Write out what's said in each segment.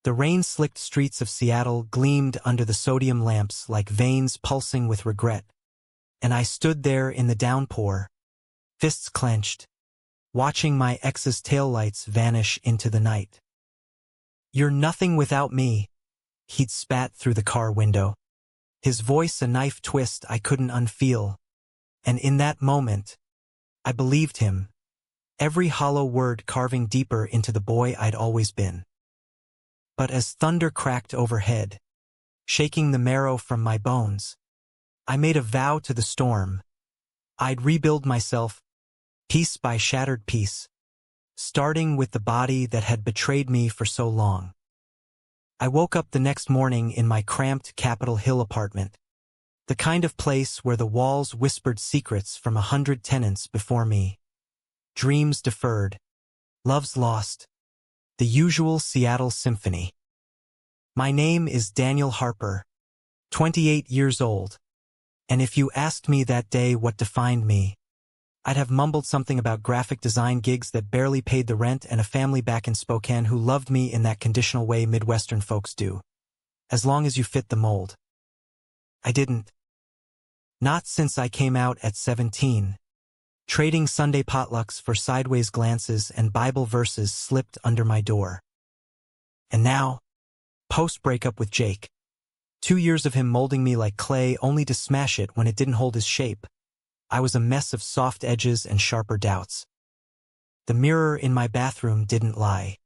The rain-slicked streets of Seattle gleamed under the sodium lamps like veins pulsing with regret, and I stood there in the downpour, fists clenched, watching my ex's taillights vanish into the night. "You're nothing without me," he'd spat through the car window, his voice a knife twist I couldn't unfeel, and in that moment, I believed him, every hollow word carving deeper into the boy I'd always been. But as thunder cracked overhead, shaking the marrow from my bones, I made a vow to the storm. I'd rebuild myself, piece by shattered piece, starting with the body that had betrayed me for so long. I woke up the next morning in my cramped Capitol Hill apartment, the kind of place where the walls whispered secrets from 100 tenants before me. Dreams deferred, loves lost, the usual Seattle symphony. My name is Daniel Harper, 28 years old, and if you asked me that day what defined me, I'd have mumbled something about graphic design gigs that barely paid the rent and a family back in Spokane who loved me in that conditional way Midwestern folks do. As long as you fit the mold. I didn't. Not since I came out at 17. Trading Sunday potlucks for sideways glances and Bible verses slipped under my door. And now, post-breakup with Jake. 2 years of him molding me like clay only to smash it when it didn't hold his shape. I was a mess of soft edges and sharper doubts. The mirror in my bathroom didn't lie.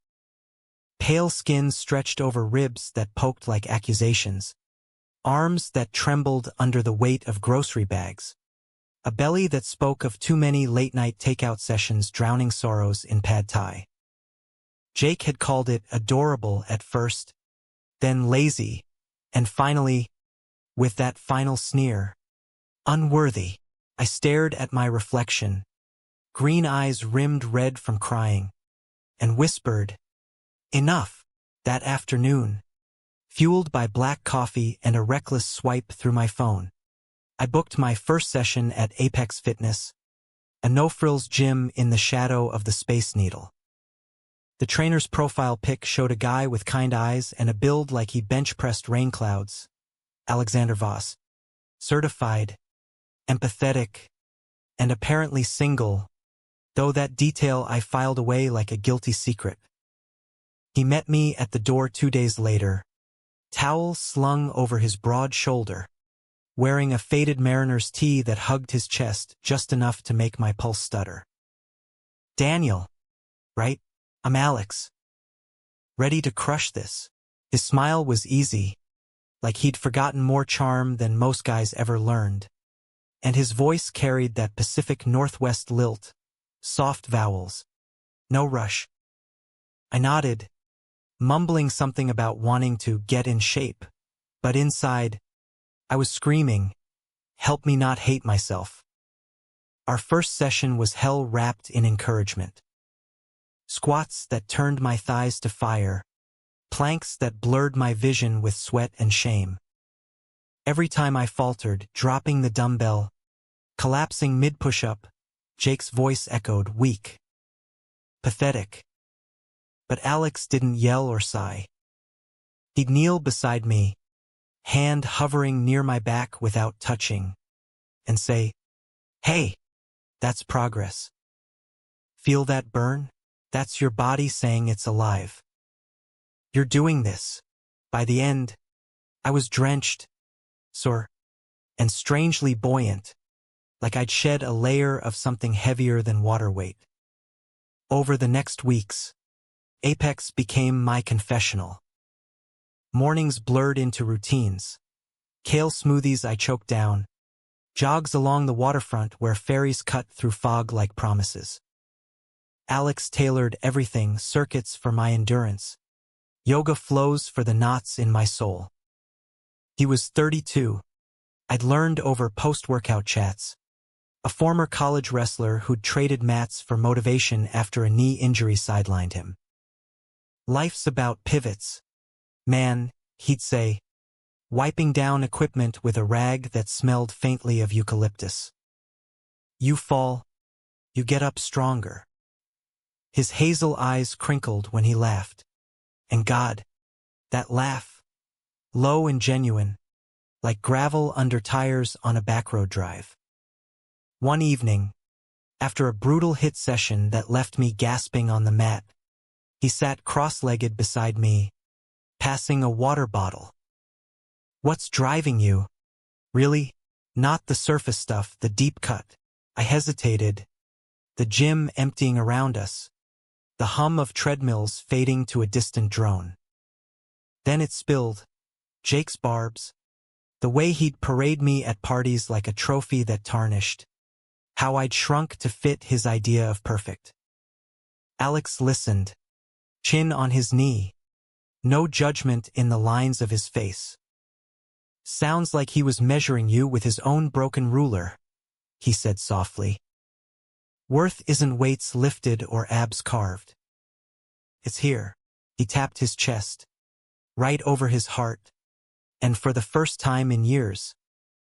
Pale skin stretched over ribs that poked like accusations. Arms that trembled under the weight of grocery bags. A belly that spoke of too many late-night takeout sessions drowning sorrows in pad thai. Jake had called it adorable at first, then lazy, and finally, with that final sneer, unworthy. I stared at my reflection, green eyes rimmed red from crying, and whispered, "Enough," that afternoon. Fueled by black coffee and a reckless swipe through my phone, I booked my first session at Apex Fitness, a no-frills gym in the shadow of the Space Needle. The trainer's profile pic showed a guy with kind eyes and a build like he bench-pressed rain clouds. Alexander Voss. Certified, empathetic, and apparently single, though that detail I filed away like a guilty secret. He met me at the door 2 days later, towel slung over his broad shoulder, wearing a faded mariner's tee that hugged his chest just enough to make my pulse stutter. "Daniel, right? I'm Alex. Ready to crush this." His smile was easy, like he'd forgotten more charm than most guys ever learned. And his voice carried that Pacific Northwest lilt, soft vowels. No rush. I nodded, mumbling something about wanting to get in shape, but inside, I was screaming, "Help me not hate myself." Our first session was hell wrapped in encouragement. Squats that turned my thighs to fire, planks that blurred my vision with sweat and shame. Every time I faltered, dropping the dumbbell, collapsing mid-push-up, Jake's voice echoed, weak, pathetic. But Alex didn't yell or sigh. He'd kneel beside me, hand hovering near my back without touching, and say, "Hey, that's progress. Feel that burn? That's your body saying it's alive. You're doing this." By the end, I was drenched, sore, and strangely buoyant, like I'd shed a layer of something heavier than water weight. Over the next weeks, Apex became my confessional. Mornings blurred into routines. Kale smoothies I choked down. Jogs along the waterfront where ferries cut through fog like promises. Alex tailored everything, circuits for my endurance. Yoga flows for the knots in my soul. He was 32. I'd learned over post-workout chats. A former college wrestler who'd traded mats for motivation after a knee injury sidelined him. "Life's about pivots, man," he'd say, wiping down equipment with a rag that smelled faintly of eucalyptus. "You fall, you get up stronger." His hazel eyes crinkled when he laughed. And God, That laugh, low and genuine, like gravel under tires on a backroad drive. One evening, after a brutal hit session that left me gasping on the mat, he sat cross-legged beside me, passing a water bottle. "What's driving you?" "Really? Not the surface stuff, the deep cut." I hesitated, the gym emptying around us, the hum of treadmills fading to a distant drone. Then it spilled. Jake's barbs. The way he'd parade me at parties like a trophy that tarnished. How I'd shrunk to fit his idea of perfect. Alex listened, chin on his knee, no judgment in the lines of his face. "Sounds like he was measuring you with his own broken ruler," he said softly. "Worth isn't weights lifted or abs carved. It's here." He tapped his chest, right over his heart, and for the first time in years,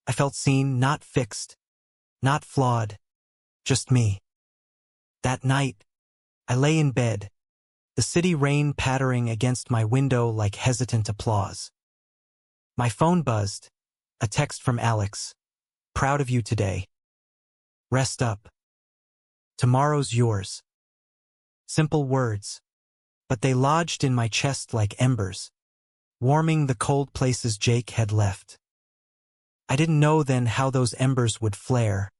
I felt seen, not fixed, not flawed, just me. That night, I lay in bed, the city rain pattering against my window like hesitant applause. My phone buzzed, a text from Alex. "Proud of you today. Rest up. Tomorrow's yours." Simple words, but they lodged in my chest like embers, warming the cold places Jake had left. I didn't know then how those embers would flare,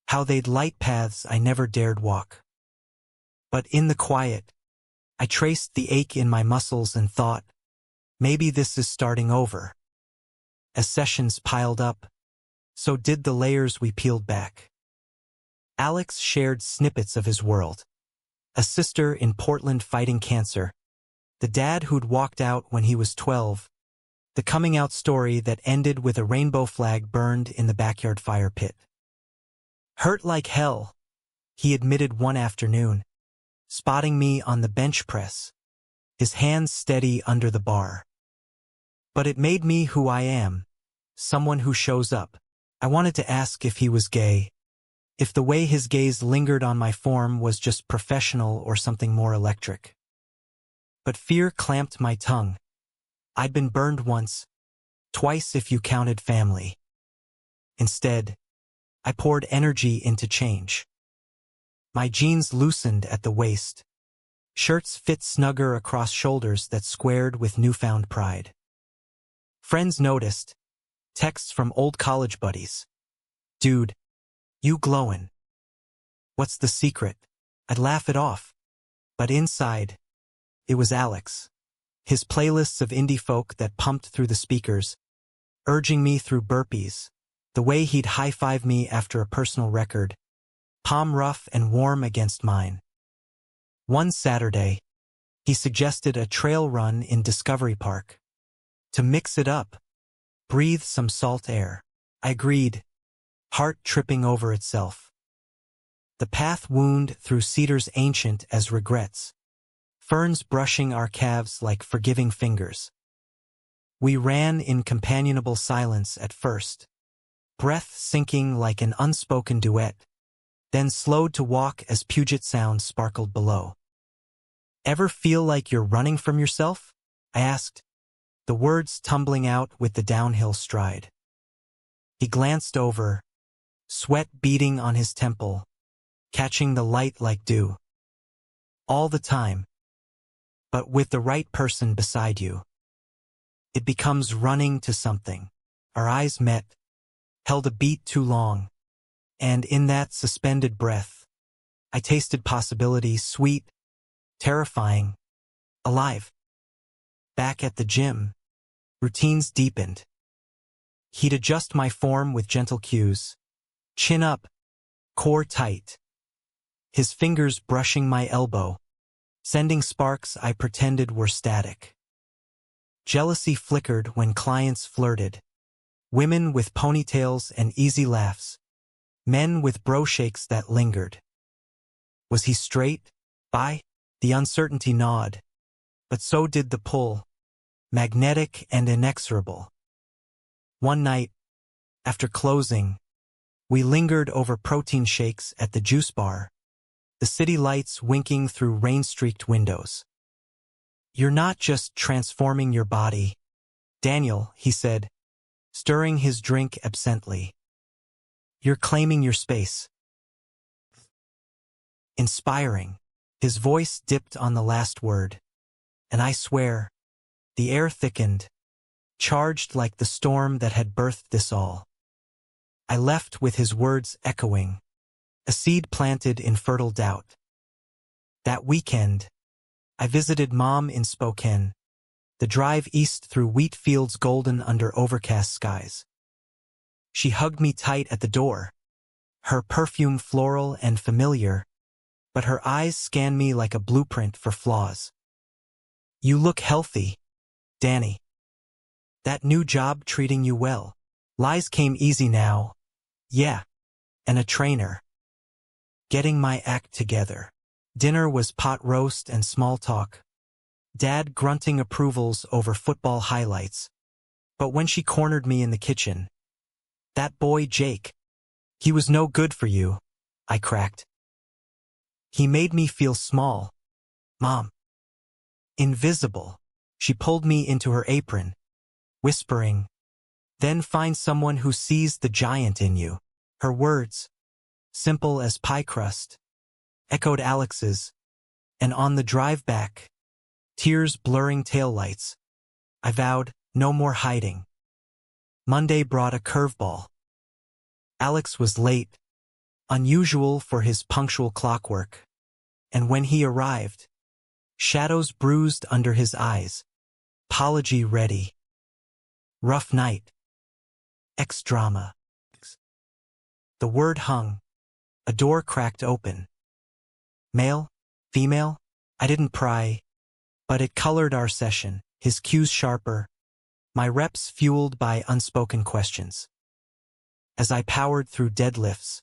how they'd light paths I never dared walk. But in the quiet, I traced the ache in my muscles and thought, maybe this is starting over. As sessions piled up, so did the layers we peeled back. Alex shared snippets of his world. A sister in Portland fighting cancer, the dad who'd walked out when he was 12, the coming out story that ended with a rainbow flag burned in the backyard fire pit. "Hurt like hell," he admitted one afternoon, spotting me on the bench press, his hands steady under the bar. "But it made me who I am, someone who shows up." I wanted to ask if he was gay, if the way his gaze lingered on my form was just professional or something more electric. But fear clamped my tongue. I'd been burned once, twice if you counted family. Instead, I poured energy into change. My jeans loosened at the waist. Shirts fit snugger across shoulders that squared with newfound pride. Friends noticed. Texts from old college buddies. "Dude, you glowin'. What's the secret?" I'd laugh it off. But inside, it was Alex. His playlists of indie folk that pumped through the speakers, urging me through burpees, the way he'd high-five me after a personal record, palm rough and warm against mine. One Saturday, he suggested a trail run in Discovery Park. To mix it up, breathe some salt air. I agreed, heart tripping over itself. The path wound through cedars ancient as regrets, ferns brushing our calves like forgiving fingers. We ran in companionable silence at first, breath sinking like an unspoken duet, then slowed to walk as Puget Sound sparkled below. "Ever feel like you're running from yourself?" I asked, the words tumbling out with the downhill stride. He glanced over, sweat beading on his temple, catching the light like dew. "All the time. But with the right person beside you, it becomes running to something." Our eyes met, held a beat too long, and in that suspended breath, I tasted possibility, sweet, terrifying, alive. Back at the gym, routines deepened. He'd adjust my form with gentle cues, chin up, core tight, his fingers brushing my elbow, sending sparks I pretended were static. Jealousy flickered when clients flirted, women with ponytails and easy laughs, men with bro shakes that lingered. Was he straight? The uncertainty gnawed, but so did the pull, magnetic and inexorable. One night, after closing, we lingered over protein shakes at the juice bar, the city lights winking through rain-streaked windows. You're not just transforming your body, Daniel, he said, stirring his drink absently. You're claiming your space. Inspiring. His voice dipped on the last word. And I swear, the air thickened, charged like the storm that had birthed this all. I left with his words echoing, a seed planted in fertile doubt. That weekend, I visited Mom in Spokane, the drive east through wheat fields golden under overcast skies. She hugged me tight at the door, her perfume floral and familiar, but her eyes scanned me like a blueprint for flaws. You look healthy, Danny. That new job treating you well. Lies came easy now. Yeah, and a trainer. Getting my act together. Dinner was pot roast and small talk. Dad grunting approvals over football highlights. But when she cornered me in the kitchen, that boy Jake, he was no good for you, I cracked. He made me feel small, Mom. Invisible. She pulled me into her apron, whispering, then find someone who sees the giant in you. Her words, simple as pie crust, echoed Alex's, and on the drive back, tears blurring taillights, I vowed no more hiding. Monday brought a curveball. Alex was late, unusual for his punctual clockwork, and when he arrived, shadows bruised under his eyes, apology ready. Rough night. Ex-drama. The word hung. A door cracked open. Male? Female? I didn't pry, but it colored our session, his cues sharper, my reps fueled by unspoken questions. As I powered through deadlifts,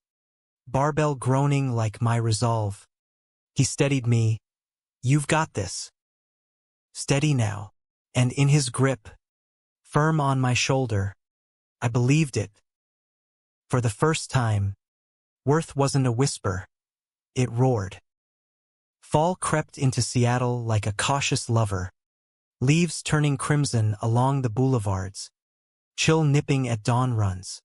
barbell groaning like my resolve, he steadied me. You've got this. Steady now. And in his grip, firm on my shoulder, I believed it. For the first time, worth wasn't a whisper. It roared. Fall crept into Seattle like a cautious lover, leaves turning crimson along the boulevards, chill nipping at dawn runs.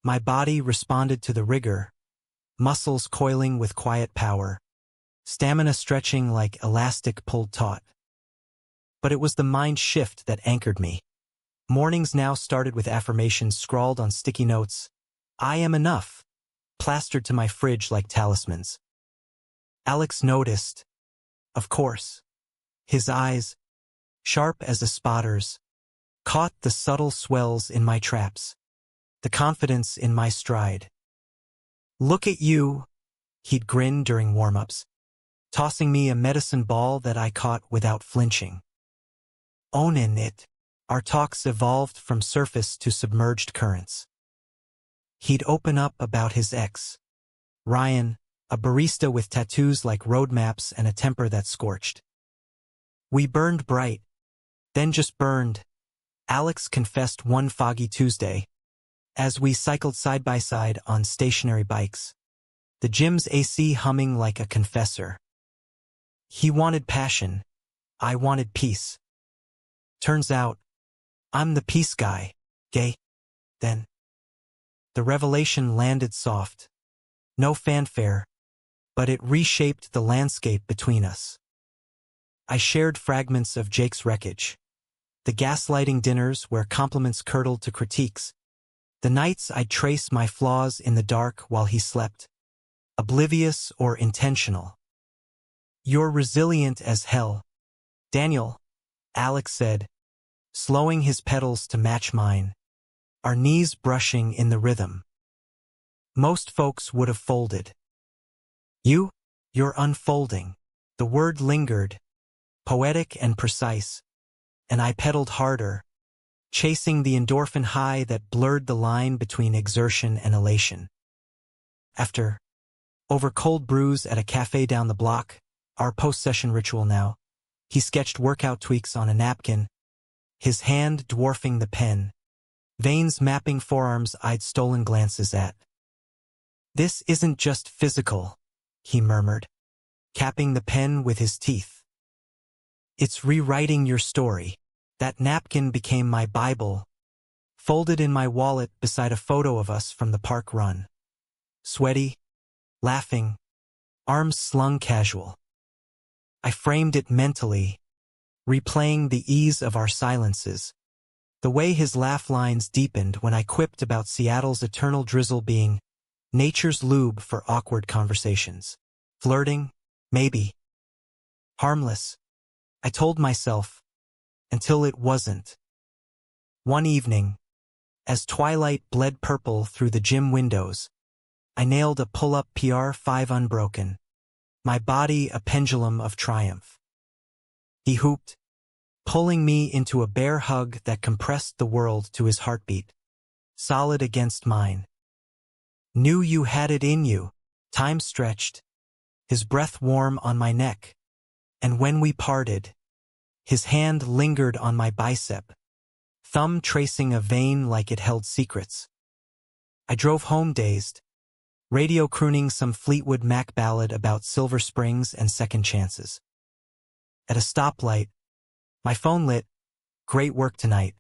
My body responded to the rigor, muscles coiling with quiet power, stamina stretching like elastic pulled taut. But it was the mind shift that anchored me. Mornings now started with affirmations scrawled on sticky notes. I am enough, plastered to my fridge like talismans. Alex noticed, of course. His eyes, sharp as a spotter's, caught the subtle swells in my traps, the confidence in my stride. Look at you, he'd grin during warm-ups, tossing me a medicine ball that I caught without flinching. Ownin' it. Our talks evolved from surface to submerged currents. He'd open up about his ex, Ryan, a barista with tattoos like road maps and a temper that scorched. We burned bright, then just burned, Alex confessed one foggy Tuesday, as we cycled side by side on stationary bikes, the gym's AC humming like a confessor. He wanted passion, I wanted peace. Turns out, I'm the peace guy, gay. Then, the revelation landed soft. No fanfare, but it reshaped the landscape between us. I shared fragments of Jake's wreckage. The gaslighting dinners where compliments curdled to critiques. The nights I'd trace my flaws in the dark while he slept. Oblivious or intentional. You're resilient as hell, Daniel, Alex said, slowing his pedals to match mine, our knees brushing in the rhythm. Most folks would have folded. You're unfolding. The word lingered, poetic and precise, and I pedaled harder, chasing the endorphin high that blurred the line between exertion and elation. After, over cold brews at a cafe down the block, our post-session ritual now, he sketched workout tweaks on a napkin, his hand dwarfing the pen, veins mapping forearms I'd stolen glances at. This isn't just physical, he murmured, capping the pen with his teeth. It's rewriting your story. That napkin became my Bible, folded in my wallet beside a photo of us from the park run. Sweaty, laughing, arms slung casual. I framed it mentally, replaying the ease of our silences, the way his laugh lines deepened when I quipped about Seattle's eternal drizzle being nature's lube for awkward conversations. Flirting? Maybe. Harmless, I told myself, until it wasn't. One evening, as twilight bled purple through the gym windows, I nailed a pull-up PR-5 unbroken, my body a pendulum of triumph. He hooped, pulling me into a bear hug that compressed the world to his heartbeat, solid against mine. Knew you had it in you, time stretched, his breath warm on my neck, and when we parted, his hand lingered on my bicep, thumb tracing a vein like it held secrets. I drove home dazed, radio crooning some Fleetwood Mac ballad about Silver Springs and second chances. At a stoplight, my phone lit, great work tonight.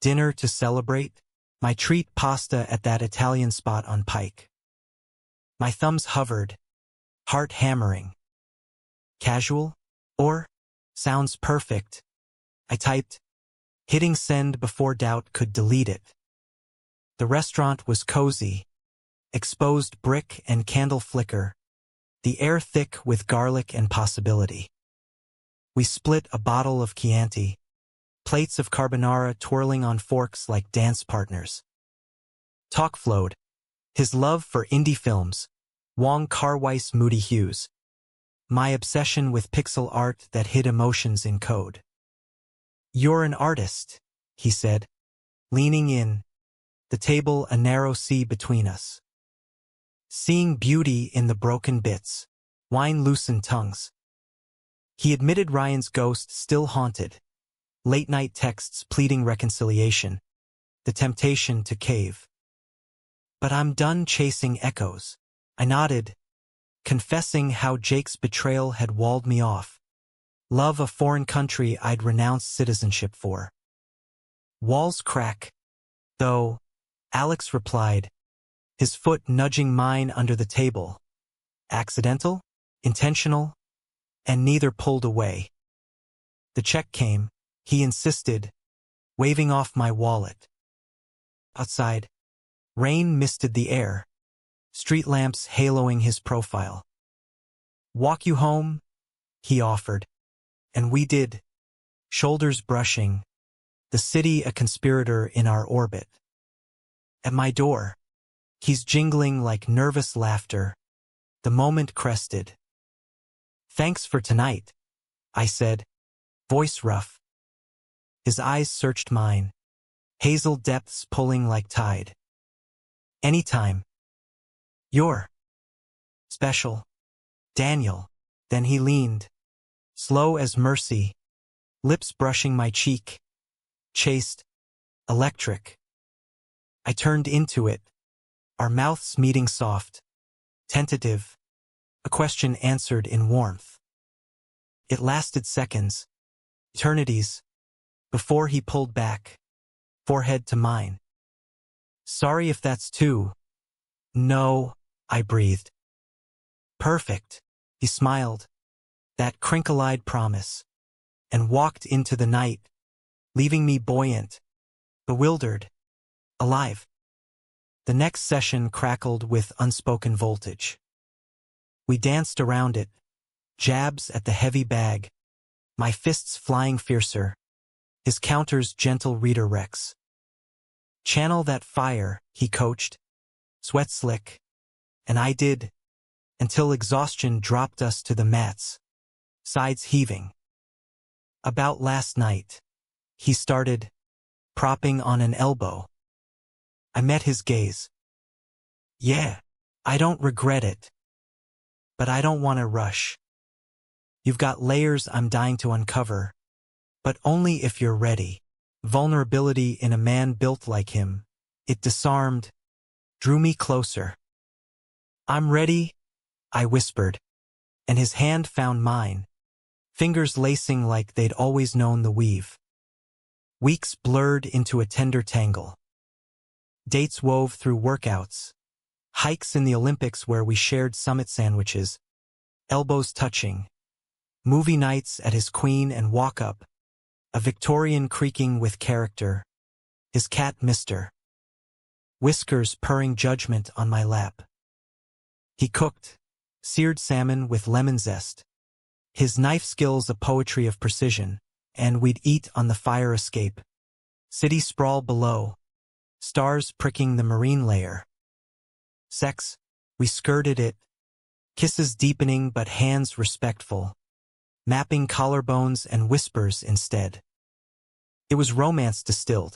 Dinner to celebrate? My treat pasta at that Italian spot on Pike. My thumbs hovered, heart hammering. Casual? Or? Sounds perfect. I typed, hitting send before doubt could delete it. The restaurant was cozy, exposed brick and candle flicker, the air thick with garlic and possibility. We split a bottle of Chianti, plates of carbonara twirling on forks like dance partners. Talk flowed, his love for indie films, Wong Kar-wai's moody hues, my obsession with pixel art that hid emotions in code. You're an artist, he said, leaning in, the table a narrow sea between us. Seeing beauty in the broken bits, wine loosened tongues. He admitted Ryan's ghost still haunted, late-night texts pleading reconciliation, the temptation to cave. But I'm done chasing echoes. I nodded, confessing how Jake's betrayal had walled me off. Love a foreign country I'd renounced citizenship for. Walls crack, though, Alex replied, his foot nudging mine under the table. Accidental? Intentional? And neither pulled away. The check came, he insisted, waving off my wallet. Outside, rain misted the air, street lamps haloing his profile. Walk you home? He offered. And we did, shoulders brushing, the city a conspirator in our orbit. At my door, keys jingling like nervous laughter, the moment crested. Thanks for tonight, I said, voice rough. His eyes searched mine, hazel depths pulling like tide. Anytime. You're special, Daniel. Then he leaned, slow as mercy, lips brushing my cheek, chaste, electric. I turned into it, our mouths meeting soft, tentative, a question answered in warmth. It lasted seconds, eternities, before he pulled back, forehead to mine. Sorry if that's too. No, I breathed. Perfect, he smiled, that crinkle-eyed promise, and walked into the night, leaving me buoyant, bewildered, alive. The next session crackled with unspoken voltage. We danced around it, jabs at the heavy bag, my fists flying fiercer, his counters gentle redirects. Channel that fire, he coached, sweat slick, and I did, until exhaustion dropped us to the mats, sides heaving. About last night, he started, propping on an elbow. I met his gaze. Yeah, I don't regret it. But I don't want to rush. You've got layers I'm dying to uncover, but only if you're ready. Vulnerability in a man built like him, it disarmed, drew me closer. I'm ready, I whispered, and his hand found mine, fingers lacing like they'd always known the weave. Weeks blurred into a tender tangle. Dates wove through workouts, hikes in the Olympics where we shared summit sandwiches, elbows touching, movie nights at his Queen and walk-up, a Victorian creaking with character, his cat Mr. Whiskers purring judgment on my lap. He cooked, seared salmon with lemon zest, his knife skills a poetry of precision, and we'd eat on the fire escape. City sprawl below, stars pricking the marine layer. Sex, we skirted it, kisses deepening but hands respectful, mapping collarbones and whispers instead. It was romance distilled.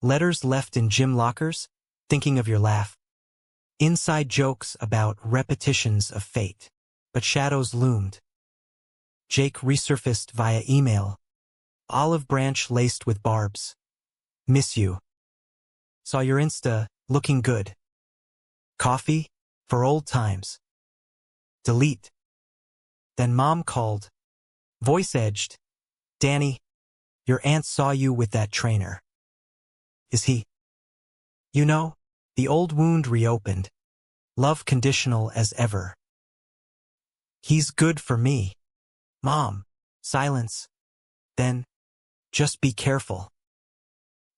Letters left in gym lockers, thinking of your laugh. Inside jokes about repetitions of fate, but shadows loomed. Jake resurfaced via email, olive branch laced with barbs. Miss you. Saw your Insta, looking good. Coffee? For old times. Delete. Then Mom called. Voice edged. Danny, your aunt saw you with that trainer. Is he? You know, the old wound reopened. Love conditional as ever. He's good for me. Mom. Silence. Then, just be careful.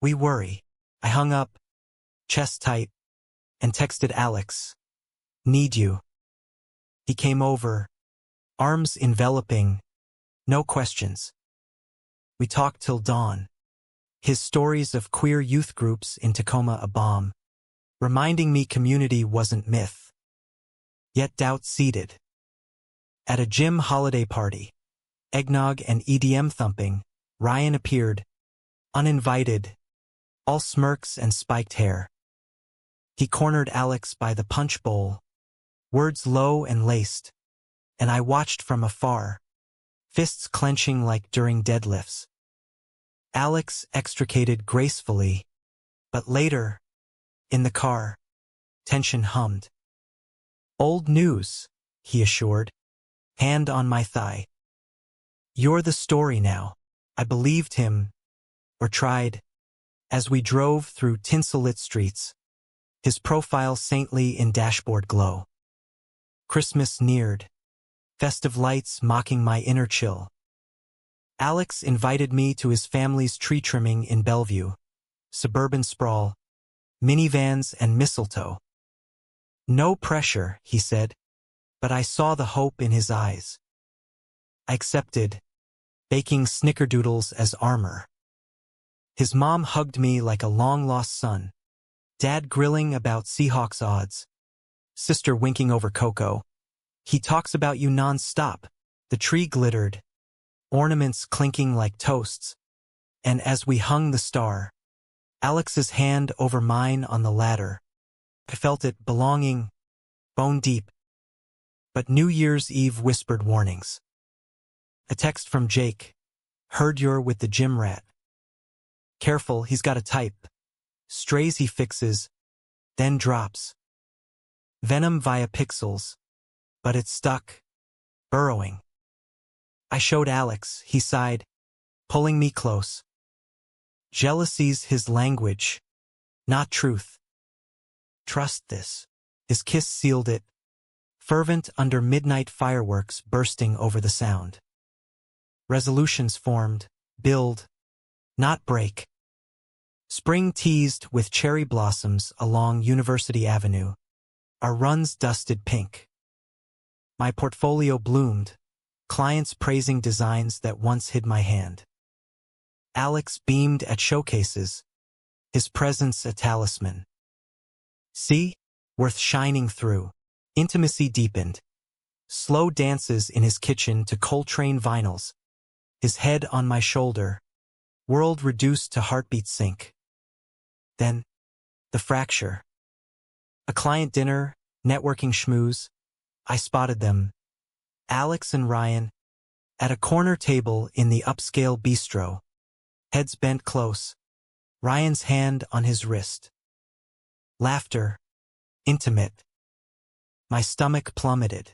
We worry. I hung up, chest tight, and texted Alex. Need you. He came over, arms enveloping, no questions. We talked till dawn. His stories of queer youth groups in Tacoma a bomb, reminding me community wasn't myth. Yet doubt seeded. At a gym holiday party, eggnog and EDM thumping, Ryan appeared, uninvited, all smirks and spiked hair. He cornered Alex by the punch bowl, words low and laced, and I watched from afar, fists clenching like during deadlifts. Alex extricated gracefully, but later, in the car, tension hummed. Old news, he assured, hand on my thigh. You're the story now. I believed him, or tried, as we drove through tinsel-lit streets, his profile saintly in dashboard glow. Christmas neared, festive lights mocking my inner chill. Alex invited me to his family's tree trimming in Bellevue, suburban sprawl, minivans and mistletoe. No pressure, he said, but I saw the hope in his eyes. I accepted, baking snickerdoodles as armor. His mom hugged me like a long-lost son, Dad grilling about Seahawks odds, sister winking over Coco. He talks about you non-stop. The tree glittered, ornaments clinking like toasts, and as we hung the star, Alex's hand over mine on the ladder, I felt it belonging, bone deep. But New Year's Eve whispered warnings. A text from Jake. Heard you're with the gym rat. Careful, he's got a type. Strays he fixes, then drops. Venom via pixels, but it stuck, burrowing. I showed Alex, he sighed, pulling me close. Jealousy's his language, not truth. Trust this. His kiss sealed it, fervent under midnight fireworks bursting over the sound. Resolutions formed, build, not break. Spring teased with cherry blossoms along University Avenue, our runs dusted pink. My portfolio bloomed, clients praising designs that once hid my hand. Alex beamed at showcases, his presence a talisman. See? Worth shining through. Intimacy deepened. Slow dances in his kitchen to Coltrane vinyls. His head on my shoulder. World reduced to heartbeat sync. Then, the fracture. A client dinner, networking schmooze. I spotted them. Alex and Ryan, at a corner table in the upscale bistro. Heads bent close. Ryan's hand on his wrist. Laughter. Intimate. My stomach plummeted.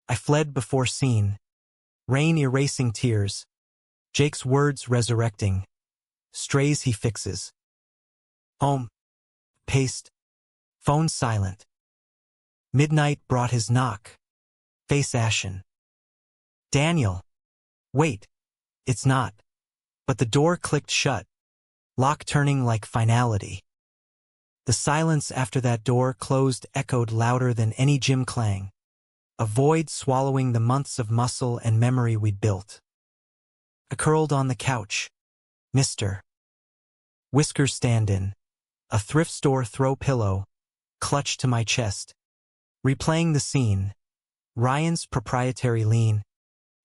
I fled before seen, Rain erasing tears. Jake's words resurrecting. Strays he fixes. Home. Paste. Phone silent. Midnight brought his knock. Face ashen. Daniel. Wait. It's not. But the door clicked shut. Lock turning like finality. The silence after that door closed echoed louder than any gym clang. A void swallowing the months of muscle and memory we'd built. I curled on the couch. Mr. Whiskers stand-in. A thrift store throw pillow. Clutched to my chest. Replaying the scene. Ryan's proprietary lean.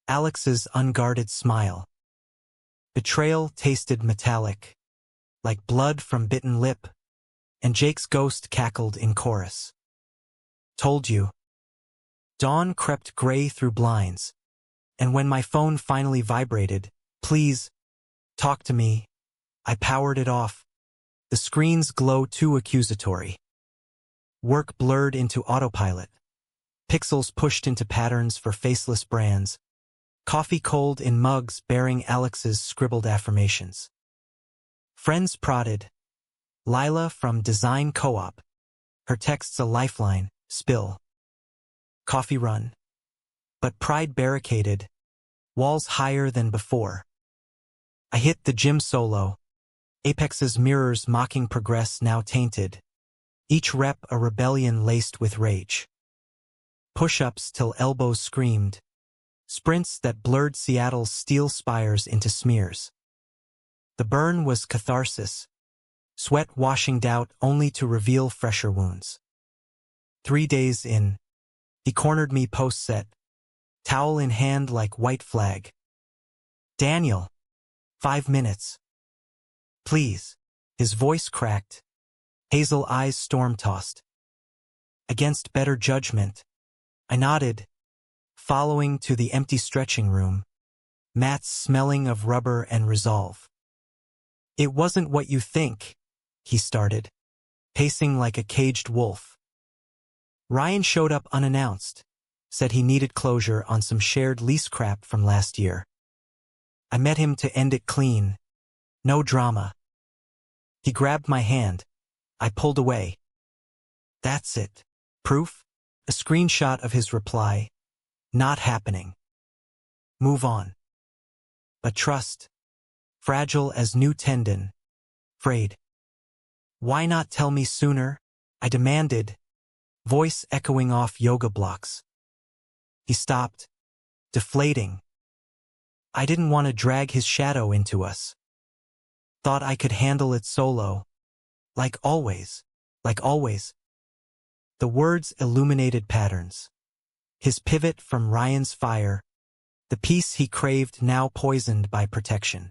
Alex's unguarded smile. Betrayal tasted metallic. Like blood from bitten lip. And Jake's ghost cackled in chorus. Told you. Dawn crept gray through blinds. And when my phone finally vibrated, please, talk to me, I powered it off. The screen's glow too accusatory. Work blurred into autopilot. Pixels pushed into patterns for faceless brands. Coffee cold in mugs bearing Alex's scribbled affirmations. Friends prodded. Lila from Design Co-op. Her texts a lifeline, spill. Coffee run. But pride barricaded. Walls higher than before. I hit the gym solo. Apex's mirrors mocking progress now tainted. Each rep a rebellion laced with rage. Push-ups till elbows screamed. Sprints that blurred Seattle's steel spires into smears. The burn was catharsis. Sweat washing doubt only to reveal fresher wounds. 3 days in. He cornered me post-set. Towel in hand like white flag. Daniel. 5 minutes. Please. His voice cracked. Hazel eyes storm-tossed. Against better judgment. I nodded. Following to the empty stretching room. Mats smelling of rubber and resolve. It wasn't what you think, he started. Pacing like a caged wolf. Ryan showed up unannounced. Said he needed closure on some shared lease crap from last year. I met him to end it clean. No drama. He grabbed my hand. I pulled away. That's it. Proof? A screenshot of his reply. Not happening. Move on. But trust. Fragile as new tendon. Frayed. Why not tell me sooner? I demanded. Voice echoing off yoga blocks. He stopped. Deflating. I didn't want to drag his shadow into us. Thought I could handle it solo. Like always. Like always. The words illuminated patterns. His pivot from Ryan's fire. The peace he craved now poisoned by protection.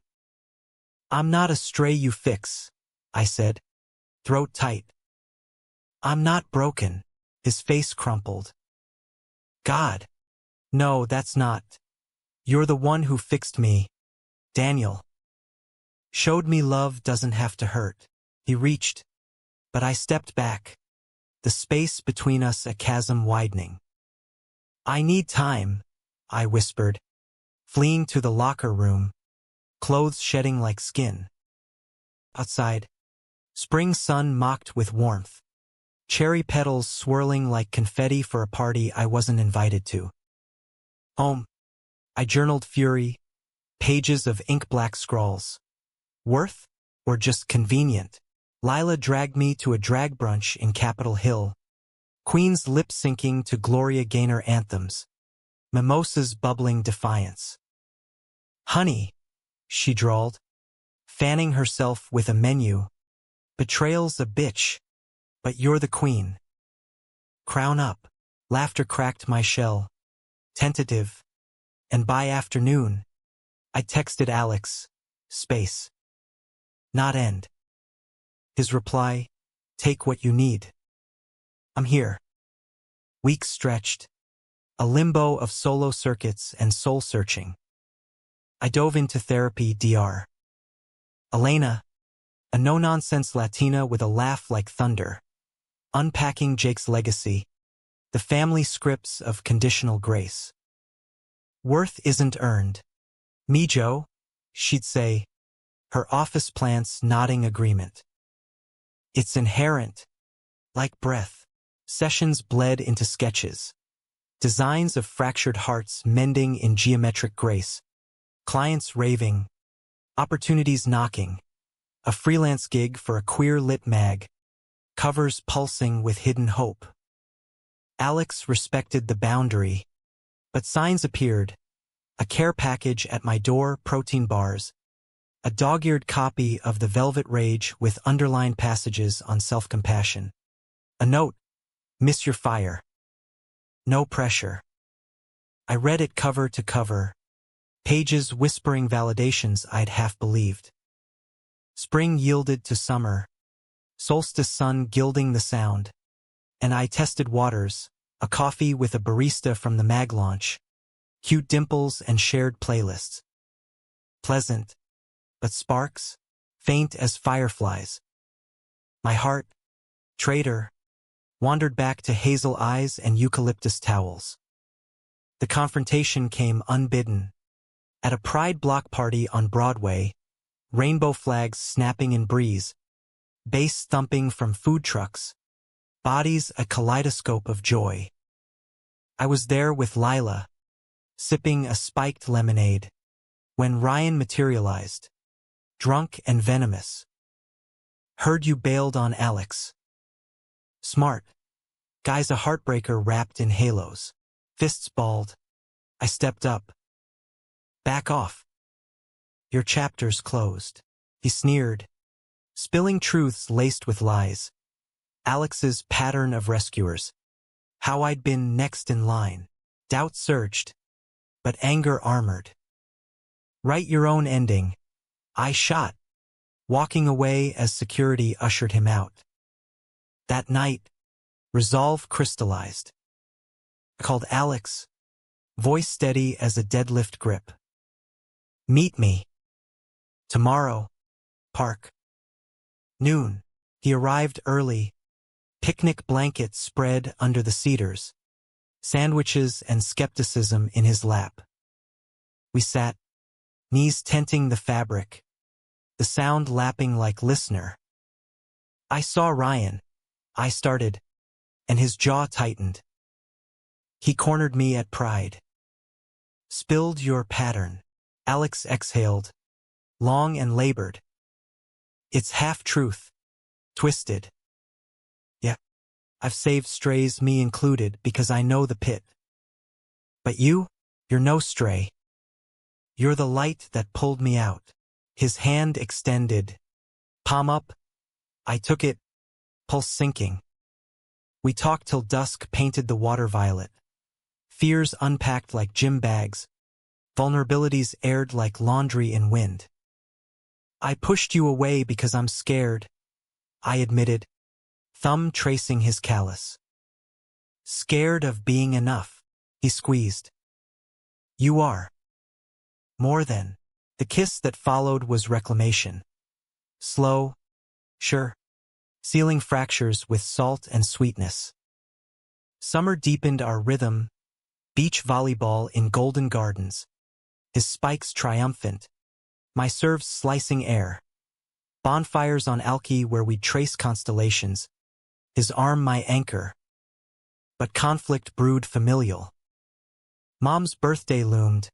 I'm not a stray you fix, I said. Throat tight. I'm not broken. His face crumpled. God. No, that's not. You're the one who fixed me. Daniel. Showed me love doesn't have to hurt. He reached. But I stepped back. The space between us a chasm widening. I need time, I whispered. Fleeing to the locker room. Clothes shedding like skin. Outside. Spring sun mocked with warmth. Cherry petals swirling like confetti for a party I wasn't invited to. Home. I journaled fury. Pages of ink-black scrawls. Worth? Or just convenient? Lila dragged me to a drag brunch in Capitol Hill. Queens lip-syncing to Gloria Gaynor anthems. Mimosas bubbling defiance. Honey, she drawled, fanning herself with a menu. Betrayal's a bitch, but you're the queen. Crown up. Laughter cracked my shell. Tentative. And by afternoon, I texted Alex. Space. Not end. His reply, take what you need. I'm here. Weeks stretched. A limbo of solo circuits and soul searching. I dove into therapy Dr. Elena, a no-nonsense Latina with a laugh like thunder. Unpacking Jake's legacy. The family scripts of conditional grace. Worth isn't earned. Me, Joe, she'd say, her office plants nodding agreement. It's inherent, like breath. Sessions bled into sketches. Designs of fractured hearts mending in geometric grace. Clients raving. Opportunities knocking. A freelance gig for a queer lit mag. Covers pulsing with hidden hope. Alex respected the boundary, but signs appeared. A care package at my door, protein bars. A dog-eared copy of The Velvet Rage with underlined passages on self-compassion. A note, miss your fire. No pressure. I read it cover to cover, pages whispering validations I'd half believed. Spring yielded to summer, solstice sun gilding the sound, and I tested waters, a coffee with a barista from the mag launch, cute dimples and shared playlists. Pleasant, but sparks, faint as fireflies. My heart, traitor, wandered back to hazel eyes and eucalyptus towels. The confrontation came unbidden. At a Pride block party on Broadway, rainbow flags snapping in breeze, bass thumping from food trucks, bodies a kaleidoscope of joy. I was there with Lila, sipping a spiked lemonade, when Ryan materialized, drunk and venomous. Heard you bailed on Alex. Smart. Guy's a heartbreaker wrapped in halos. Fists balled. I stepped up. Back off. Your chapter's closed. He sneered, spilling truths laced with lies. Alex's pattern of rescuers. How I'd been next in line. Doubt surged, but anger armored. Write your own ending. I shot, walking away as security ushered him out. That night, resolve crystallized. I called Alex, voice steady as a deadlift grip. Meet me. Tomorrow, park. Noon. He arrived early, picnic blanket spread under the cedars, sandwiches and skepticism in his lap. We sat, knees tenting the fabric, the sound lapping like listener. I saw Ryan. I started, and his jaw tightened. He cornered me at Pride. Spilled your pattern. Alex exhaled, long and labored. It's half-truth, twisted. Yeah, I've saved strays, me included, because I know the pit. But you're no stray. You're the light that pulled me out. His hand extended. Palm up. I took it, pulse sinking. We talked till dusk painted the water violet. Fears unpacked like gym bags. Vulnerabilities aired like laundry in wind. I pushed you away because I'm scared, I admitted, thumb tracing his callus. Scared of being enough, he squeezed. You are. More than. The kiss that followed was reclamation. Slow, sure, sealing fractures with salt and sweetness. Summer deepened our rhythm, beach volleyball in golden gardens, his spikes triumphant, my serves slicing air, bonfires on Alki where we trace constellations, his arm my anchor. But conflict brewed familial. Mom's birthday loomed,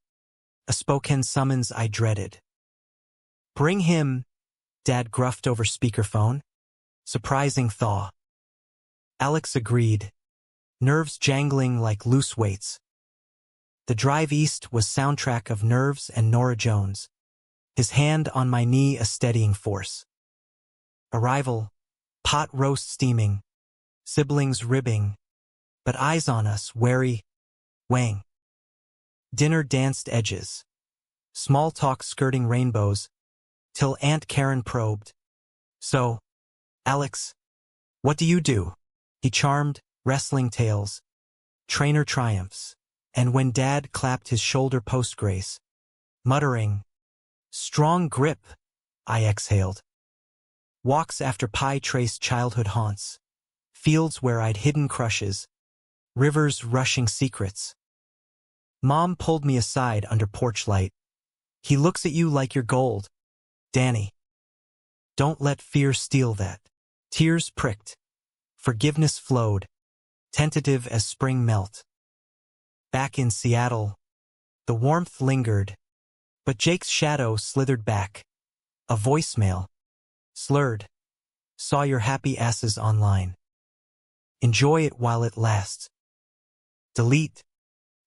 a Spokane summons I dreaded. Bring him, Dad gruffed over speakerphone. Surprising thaw. Alex agreed, nerves jangling like loose weights. The drive east was soundtrack of Nerves and Norah Jones, his hand on my knee a steadying force. Arrival, pot roast steaming, siblings ribbing, but eyes on us, wary, weighing. Dinner danced edges, small talk skirting rainbows, till Aunt Karen probed. So, Alex, what do you do? He charmed, wrestling tales, trainer triumphs, and when Dad clapped his shoulder post-grace, muttering, strong grip, I exhaled. Walks after pie traced childhood haunts, fields where I'd hidden crushes, rivers rushing secrets. Mom pulled me aside under porch light. He looks at you like you're gold. Danny. Don't let fear steal that. Tears pricked. Forgiveness flowed, tentative as spring melt. Back in Seattle, the warmth lingered, but Jake's shadow slithered back. A voicemail. Slurred. Saw your happy asses online. Enjoy it while it lasts. Delete.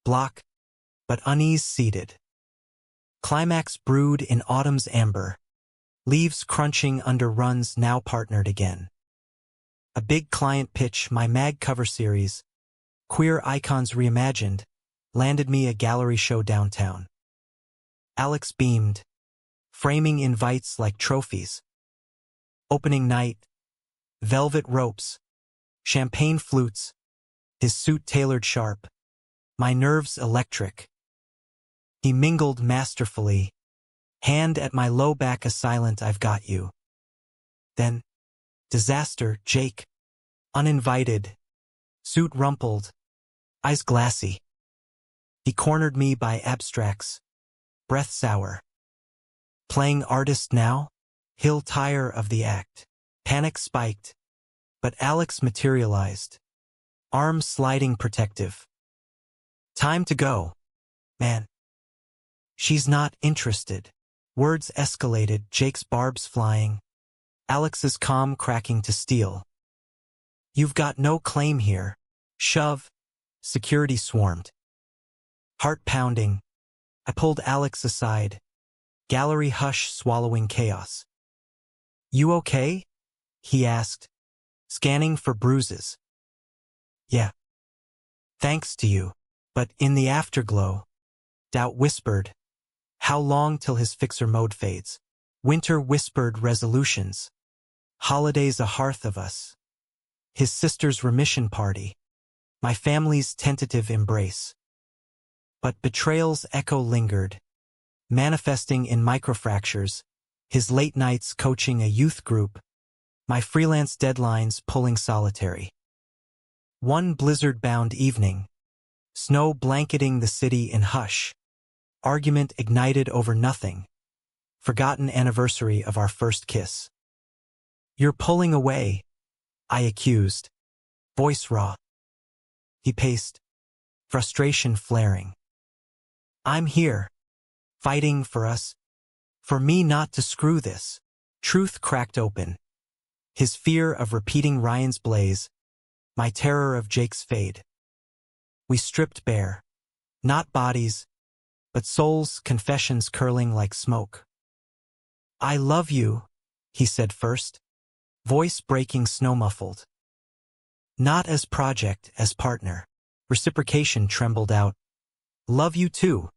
Block. But unease seeded. Climax brewed in autumn's amber. Leaves crunching under runs now partnered again. A big client pitch, my mag cover series, Queer Icons Reimagined, landed me a gallery show downtown. Alex beamed, framing invites like trophies. Opening night, velvet ropes, champagne flutes, his suit tailored sharp, my nerves electric. He mingled masterfully, hand at my low back a silent I've got you. Then, disaster, Jake. Uninvited. Suit rumpled. Eyes glassy. He cornered me by abstracts. Breath sour. Playing artist now? He'll tire of the act. Panic spiked. But Alex materialized. Arm sliding protective. Time to go. Man. She's not interested. Words escalated, Jake's barbs flying. Alex's calm cracking to steel. You've got no claim here. Shove. Security swarmed. Heart pounding. I pulled Alex aside. Gallery hush swallowing chaos. You okay? He asked, scanning for bruises. Yeah. Thanks to you. But in the afterglow, doubt whispered. How long till his fixer mode fades? Winter whispered resolutions. Holidays a hearth of us. His sister's remission party. My family's tentative embrace. But betrayal's echo lingered, manifesting in microfractures, his late nights coaching a youth group, my freelance deadlines pulling solitary. One blizzard-bound evening, snow blanketing the city in hush, argument ignited over nothing, forgotten anniversary of our first kiss. You're pulling away, I accused, voice raw. He paced, frustration flaring. I'm here, fighting for us, for me not to screw this. Truth cracked open. His fear of repeating Ryan's blaze, my terror of Jake's fade. We stripped bare, not bodies, but souls, confessions curling like smoke. I love you, he said first, voice breaking snow-muffled. Not as project, as partner. Reciprocation trembled out. Love you too.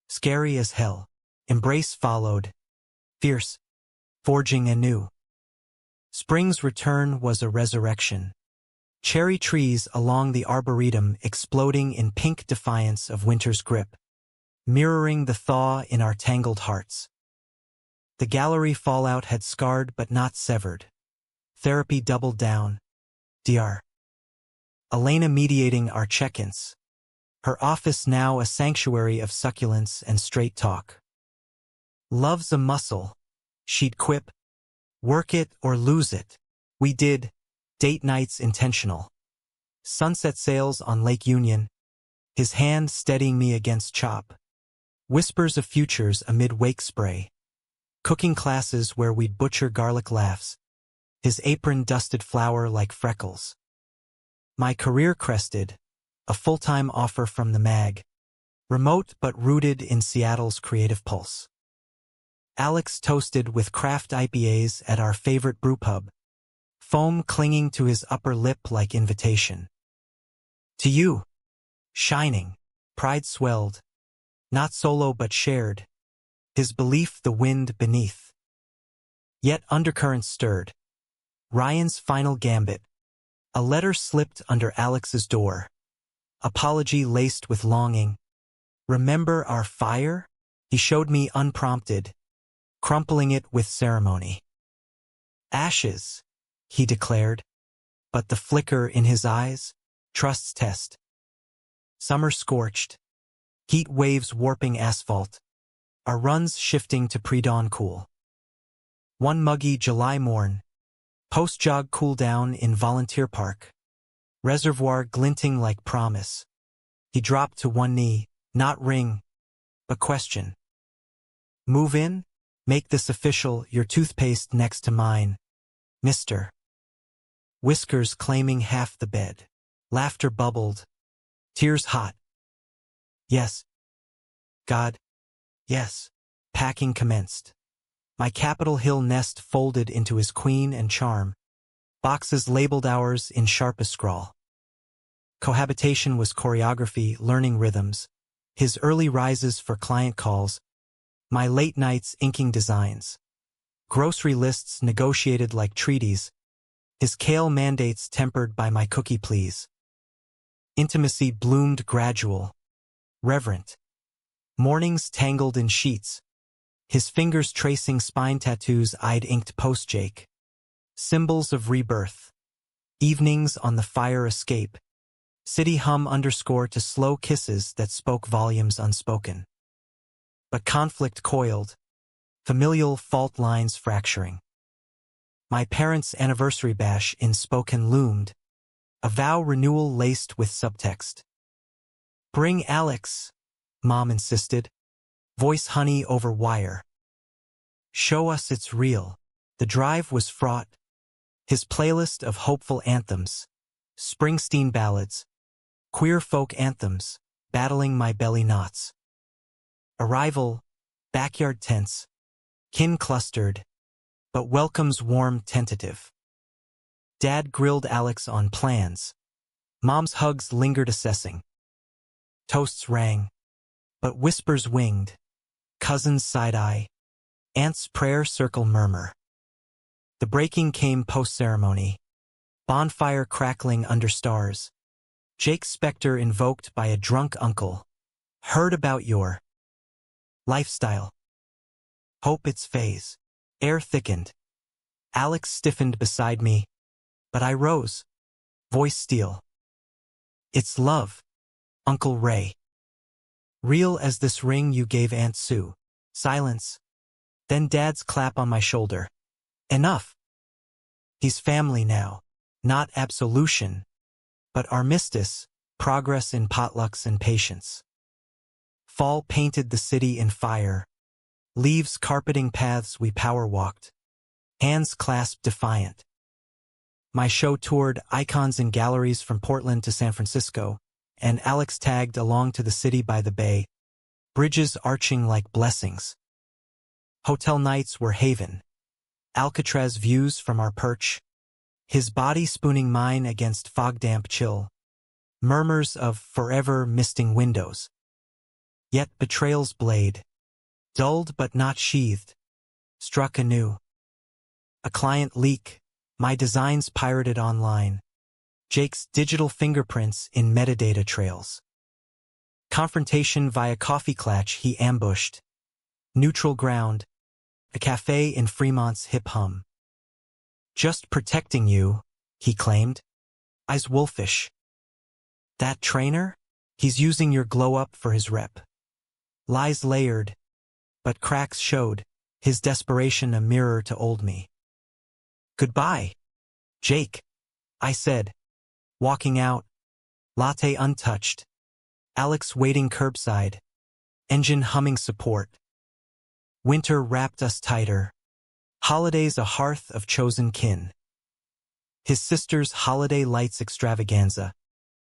Scary as hell. Embrace followed. Fierce. Forging anew. Spring's return was a resurrection. Cherry trees along the arboretum exploding in pink defiance of winter's grip, mirroring the thaw in our tangled hearts. The gallery fallout had scarred but not severed. Therapy doubled down. Dr. Elena mediating our check-ins. Her office now a sanctuary of succulence and straight talk. Love's a muscle, she'd quip. Work it or lose it. We did. Date nights intentional. Sunset sails on Lake Union. His hand steadying me against chop. Whispers of futures amid wake spray. Cooking classes where we'd butcher garlic laughs. His apron dusted flour like freckles. My career crested, a full-time offer from the mag. Remote but rooted in Seattle's creative pulse. Alex toasted with craft IPAs at our favorite brewpub. Foam clinging to his upper lip like invitation. To you. Shining. Pride swelled. Not solo but shared. His belief the wind beneath. Yet undercurrents stirred. Ryan's final gambit. A letter slipped under Alex's door. Apology laced with longing. Remember our fire? He showed me unprompted, crumpling it with ceremony. Ashes, he declared, but the flicker in his eyes, trust's test. Summer scorched, Heat waves warping asphalt. Our runs shifting to pre-dawn cool. One muggy July morn. Post-jog cool down in Volunteer Park. Reservoir glinting like promise. He dropped to one knee, not ring, but question. Move in? Make this official, your toothpaste next to mine. Mister. Whiskers claiming half the bed. Laughter bubbled. Tears hot. Yes. God. Yes. Packing commenced. My Capitol Hill nest folded into his queen and charm. Boxes labeled ours in sharpest scrawl. Cohabitation was choreography, learning rhythms. His early rises for client calls. My late nights inking designs. Grocery lists negotiated like treaties. His kale mandates tempered by my cookie please. Intimacy bloomed gradual. Reverent. Mornings tangled in sheets. His fingers tracing spine tattoos I'd inked post-Jake. Symbols of rebirth. Evenings on the fire escape. City hum underscore to slow kisses that spoke volumes unspoken. But conflict coiled. Familial fault lines fracturing. My parents' anniversary bash in Spoken loomed. A vow renewal laced with subtext. Bring Alex, Mom insisted. Voice honey over wire. Show us it's real. The drive was fraught. His playlist of hopeful anthems. Springsteen ballads. Queer folk anthems. Battling my belly knots. Arrival. Backyard tense. Kin clustered. But welcome's warm tentative. Dad grilled Alex on plans. Mom's hugs lingered assessing. Toasts rang. But whispers winged. Cousins side-eye. Aunt's prayer circle murmur. The breaking came post-ceremony. Bonfire crackling under stars. Jake's specter invoked by a drunk uncle. Heard about your lifestyle. Hope it's phase. Air thickened. Alex stiffened beside me. But I rose. Voice steel. It's love, Uncle Ray. Real as this ring you gave Aunt Sue. Silence. Then Dad's clap on my shoulder. Enough. He's family now. Not absolution, but armistice, progress in potlucks and patience. Fall painted the city in fire. Leaves carpeting paths we power walked. Hands clasped defiant. My show toured icons in galleries from Portland to San Francisco, and Alex tagged along to the city by the bay, bridges arching like blessings. Hotel nights were haven. Alcatraz views from our perch. His body spooning mine against fog-damp chill. Murmurs of forever misting windows. Yet betrayal's blade, dulled but not sheathed, struck anew. A client leak, my designs pirated online. Jake's digital fingerprints in metadata trails. Confrontation via coffee clutch he ambushed. Neutral ground, a cafe in Fremont's hip hum. Just protecting you, he claimed. Eyes wolfish. That trainer? He's using your glow-up for his rep. Lies layered, but cracks showed, his desperation a mirror to old me. Goodbye, Jake, I said, walking out, latte untouched. Alex waiting curbside, engine humming support. Winter wrapped us tighter. Holidays a hearth of chosen kin. His sister's holiday lights extravaganza.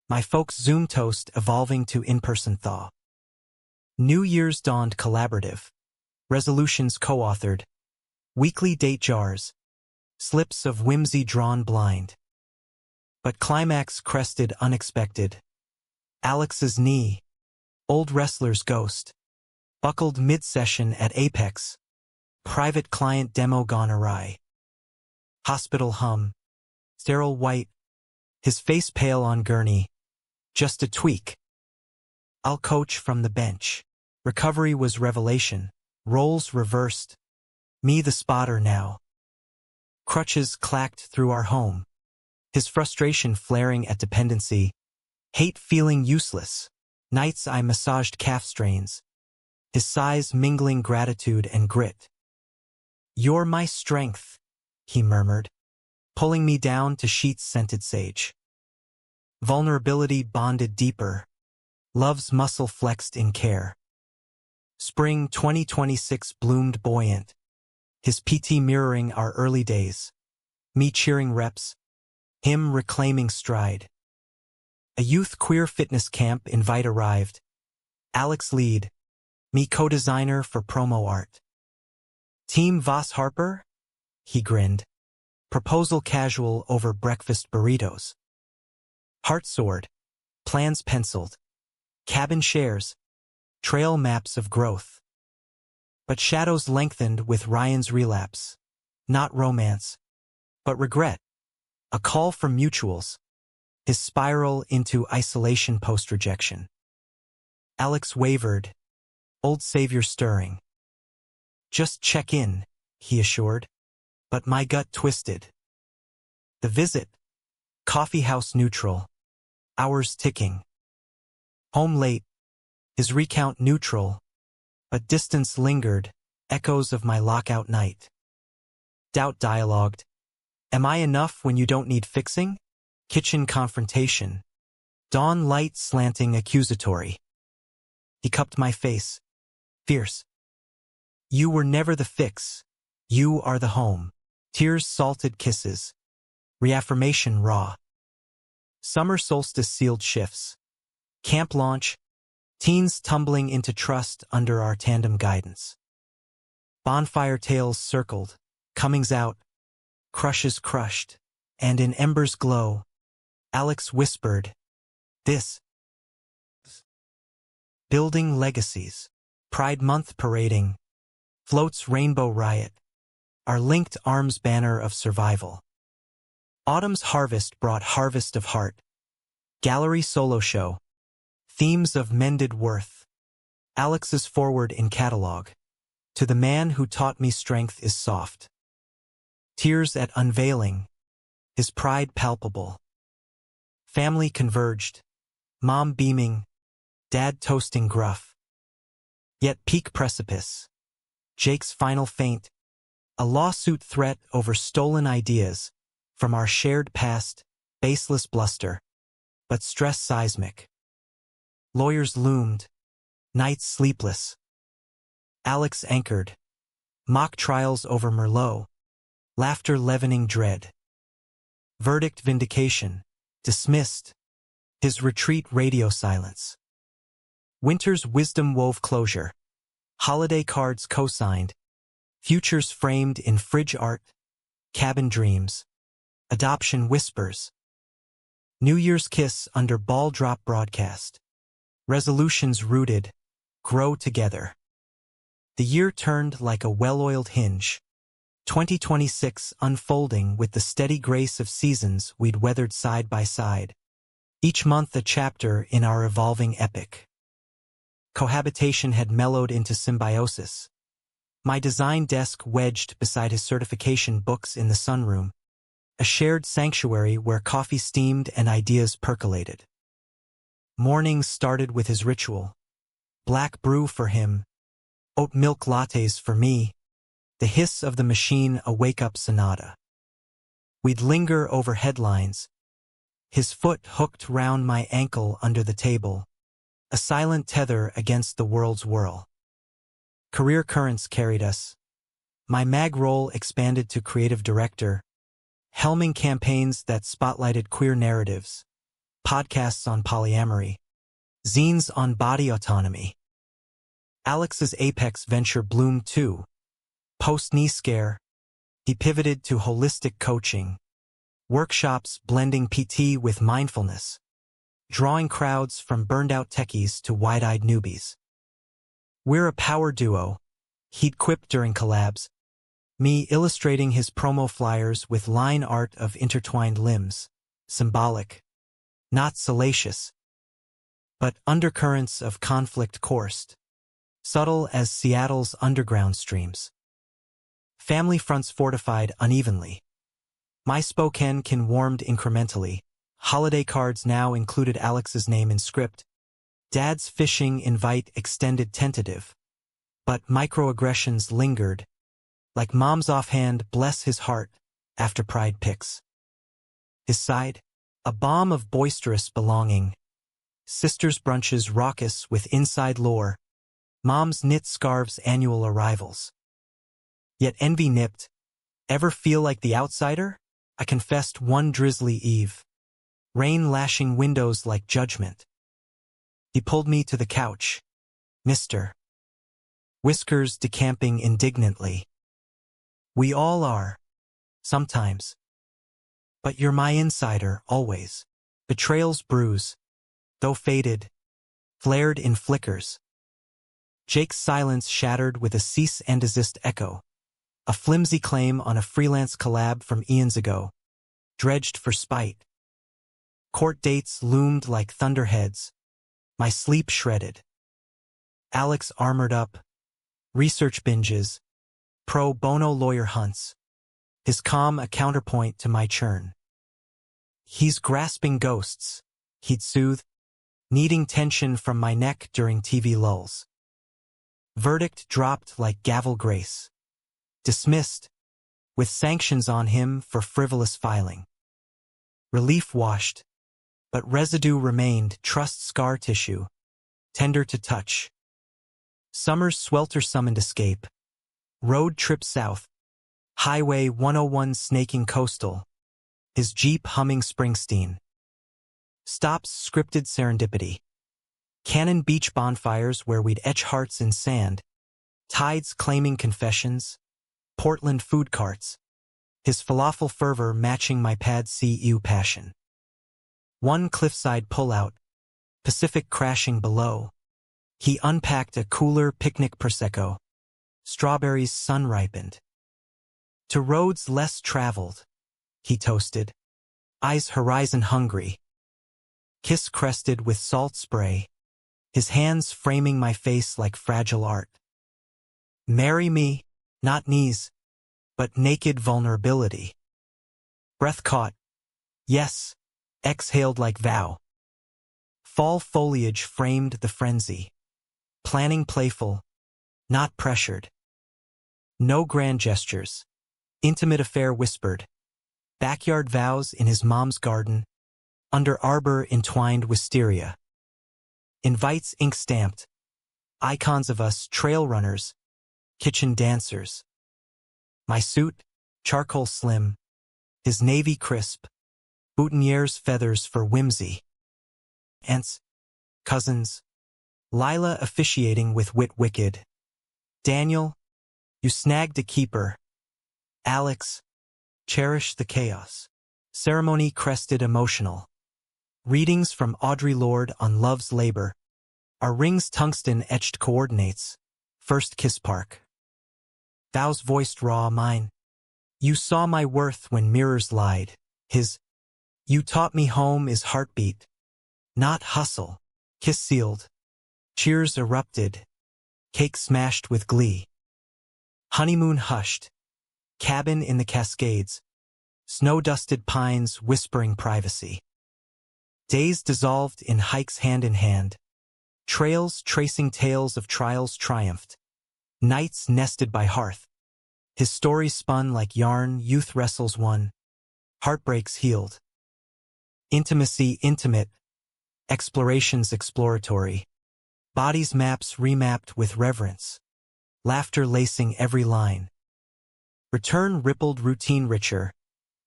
My folks' Zoom toast evolving to in-person thaw. New Year's dawned collaborative. Resolutions co-authored. Weekly date jars. Slips of whimsy drawn blind. But climax crested unexpected. Alex's knee. Old wrestler's ghost. Buckled mid-session at Apex. Private client demo gone awry. Hospital hum. Sterile white. His face pale on gurney. Just a tweak. I'll coach from the bench. Recovery was revelation. Roles reversed. Me the spotter now. Crutches clacked through our home. His frustration flaring at dependency. Hate feeling useless. Nights I massaged calf strains, his sighs mingling gratitude and grit. "You're my strength," he murmured, pulling me down to sheets scented sage. Vulnerability bonded deeper, love's muscle flexed in care. Spring 2026 bloomed buoyant, his PT mirroring our early days, me cheering reps, him reclaiming stride. A youth queer fitness camp invite arrived. Alex lead, me co-designer for promo art. Team Voss Harper? He grinned. Proposal casual over breakfast burritos. Heart soared, plans penciled, cabin shares, trail maps of growth. But shadows lengthened with Ryan's relapse. Not romance, but regret. A call for mutuals. His spiral into isolation post-rejection. Alex wavered, old savior stirring. "Just check in," he assured, but my gut twisted. The visit, coffee house neutral, hours ticking. Home late, his recount neutral, but distance lingered, echoes of my lockout night. Doubt dialogued. "Am I enough when you don't need fixing?" Kitchen confrontation. Dawn light slanting accusatory. He cupped my face. Fierce. "You were never the fix. You are the home." Tears salted kisses. Reaffirmation raw. Summer solstice sealed shifts. Camp launch. Teens tumbling into trust under our tandem guidance. Bonfire tales circled. Comings out. Crushes crushed. And in embers glow, Alex whispered, "This." Building legacies. Pride Month parading. Floats rainbow riot. Our linked arms banner of survival. Autumn's harvest brought harvest of heart. Gallery solo show. Themes of mended worth. Alex's forward in catalog. To the man who taught me strength is soft. Tears at unveiling. His pride palpable. Family converged. Mom beaming. Dad toasting gruff. Yet peak precipice. Jake's final feint. A lawsuit threat over stolen ideas. From our shared past, baseless bluster. But stress seismic. Lawyers loomed. Nights sleepless. Alex anchored. Mock trials over Merlot. Laughter leavening dread. Verdict vindication. Dismissed. His retreat radio silence. Winter's wisdom wove closure. Holiday cards co-signed. Futures framed in fridge art. Cabin dreams. Adoption whispers. New Year's kiss under ball drop broadcast. Resolutions rooted. Grow together. The year turned like a well-oiled hinge. 2026 unfolding with the steady grace of seasons we'd weathered side by side. Each month a chapter in our evolving epic. Cohabitation had mellowed into symbiosis. My design desk wedged beside his certification books in the sunroom, a shared sanctuary where coffee steamed and ideas percolated. Mornings started with his ritual. Black brew for him, oat milk lattes for me, the hiss of the machine a wake-up sonata. We'd linger over headlines, his foot hooked round my ankle under the table, a silent tether against the world's whirl. Career currents carried us. My mag role expanded to creative director, helming campaigns that spotlighted queer narratives, podcasts on polyamory, zines on body autonomy. Alex's apex venture bloomed too. Post-knee scare, he pivoted to holistic coaching, workshops blending PT with mindfulness, drawing crowds from burned-out techies to wide-eyed newbies. "We're a power duo," he'd quip during collabs, me illustrating his promo flyers with line art of intertwined limbs, symbolic, not salacious, but undercurrents of conflict coursed, subtle as Seattle's underground streams. Family fronts fortified unevenly. My Spokane warmed incrementally. Holiday cards now included Alex's name in script, Dad's fishing invite extended tentative. But microaggressions lingered, like Mom's offhand bless his heart after pride picks. His side, a bomb of boisterous belonging. Sister's brunches raucous with inside lore. Mom's knit scarves annual arrivals. Yet envy nipped. Ever feel like the outsider? I confessed one drizzly eve. Rain lashing windows like judgment. He pulled me to the couch. Mister. Whiskers decamping indignantly. We all are. Sometimes. But you're my insider, always. Betrayal's bruise, though faded, flared in flickers. Jake's silence shattered with a cease and desist echo. A flimsy claim on a freelance collab from eons ago, dredged for spite. Court dates loomed like thunderheads, my sleep shredded. Alex armored up, research binges, pro bono lawyer hunts, his calm a counterpoint to my churn. He's grasping ghosts, he'd soothe, needing tension from my neck during TV lulls. Verdict dropped like gavel grace. Dismissed, with sanctions on him for frivolous filing. Relief washed, but residue remained, trust scar tissue, tender to touch. Summer's swelter summoned escape. Road trip south, Highway 101 snaking coastal, his Jeep humming Springsteen. Stops scripted serendipity. Cannon Beach bonfires where we'd etch hearts in sand. Tides claiming confessions. Portland food carts, his falafel fervor matching my pad CU passion. One cliffside pullout, Pacific crashing below. He unpacked a cooler picnic Prosecco, strawberries sun-ripened. To roads less traveled, he toasted, eyes horizon hungry. Kiss crested with salt spray, his hands framing my face like fragile art. Marry me, not knees, but naked vulnerability. Breath caught. Yes. Exhaled like vow. Fall foliage framed the frenzy. Planning playful, not pressured. No grand gestures. Intimate affair whispered. Backyard vows in his mom's garden. Under arbor entwined wisteria. Invites ink stamped. Icons of us trail runners. Kitchen dancers. My suit, charcoal slim. His navy crisp. Boutonniere's feathers for whimsy. Aunts, cousins. Lila officiating with wit wicked. Daniel, you snagged a keeper. Alex, cherish the chaos. Ceremony crested emotional. Readings from Audre Lorde on love's labor. Our rings tungsten etched coordinates. First kiss park. Vows voiced raw mine. You saw my worth when mirrors lied. His, you taught me home is heartbeat. Not hustle. Kiss sealed. Cheers erupted. Cake smashed with glee. Honeymoon hushed. Cabin in the Cascades. Snow-dusted pines whispering privacy. Days dissolved in hikes hand in hand. Trails tracing tales of trials triumphed. Nights nested by hearth. His story spun like yarn youth wrestles won. Heartbreaks healed. Intimacy intimate. Explorations exploratory. Bodies maps remapped with reverence. Laughter lacing every line. Return rippled routine richer.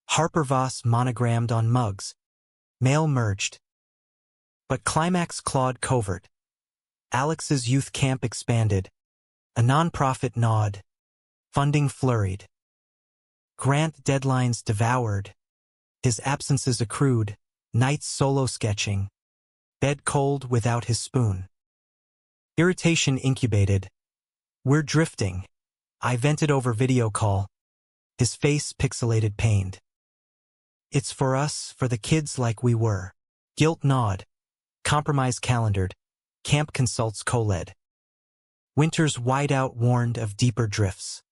Harper Voss monogrammed on mugs. Mail merged. But climax clawed covert. Alex's youth camp expanded. A nonprofit gnawed. Funding flurried. Grant deadlines devoured. His absences accrued. Nights solo sketching. Bed cold without his spoon. Irritation incubated. We're drifting. I vented over video call. His face pixelated pained. It's for us, for the kids like we were. Guilt gnawed. Compromise calendared. Camp consults co-led. Winter's whiteout warned of deeper drifts.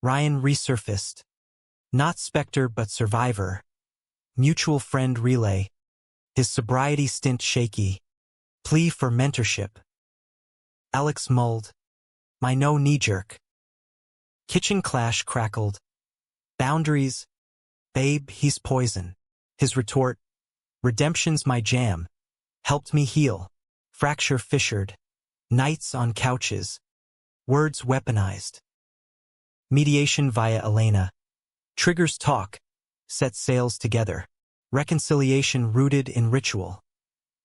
Ryan resurfaced. Not specter but survivor. Mutual friend relay. His sobriety stint shaky. Plea for mentorship. Alex mulled. My no knee-jerk. Kitchen clash crackled. Boundaries. Babe, he's poison. His retort. Redemption's my jam. Helped me heal. Fracture fissured. Nights on couches. Words weaponized. Mediation via Elena. Triggers talk. Set sails together. Reconciliation rooted in ritual.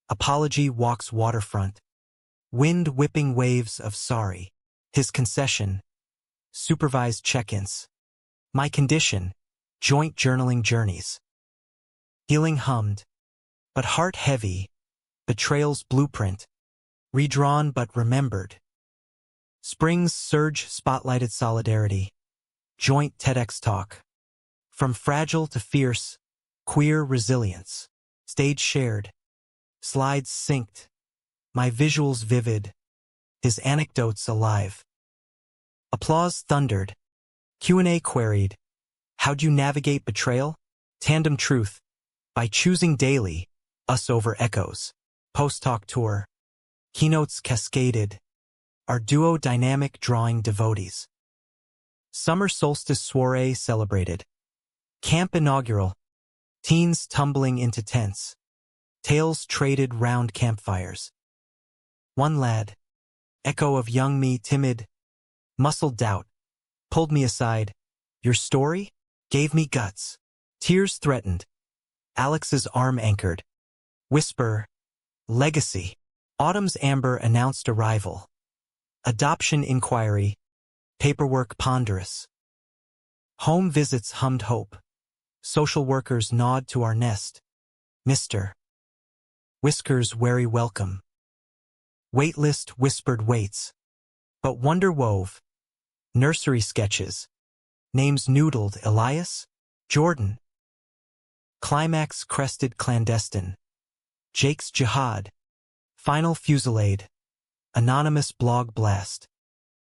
Apology walks waterfront. Wind whipping waves of sorry. His concession. Supervised check-ins. My condition. Joint journaling journeys. Healing hummed. But heart heavy. Betrayal's blueprint. Redrawn but remembered. Spring's surge spotlighted solidarity. Joint TEDx talk. From fragile to fierce. Queer resilience. Stage shared. Slides synced. My visuals vivid. His anecdotes alive. Applause thundered. Q&A queried. How'd you navigate betrayal? Tandem truth. By choosing daily. Us over echoes. Post-talk tour. Keynotes cascaded. Our duo dynamic drawing devotees. Summer solstice soiree celebrated. Camp inaugural. Teens tumbling into tents. Tales traded round campfires. One lad. Echo of young me timid. Muscled doubt. Pulled me aside. Your story? Gave me guts. Tears threatened. Alex's arm anchored. Whisper. Legacy. Autumn's amber announced arrival. Adoption inquiry. Paperwork ponderous. Home visits hummed hope. Social workers nod to our nest. Mr. Whiskers wary welcome. Waitlist whispered waits. But wonder wove. Nursery sketches. Names noodled Elias? Jordan. Climax crested clandestine. Jake's jihad. Final fusillade. Anonymous blog blast.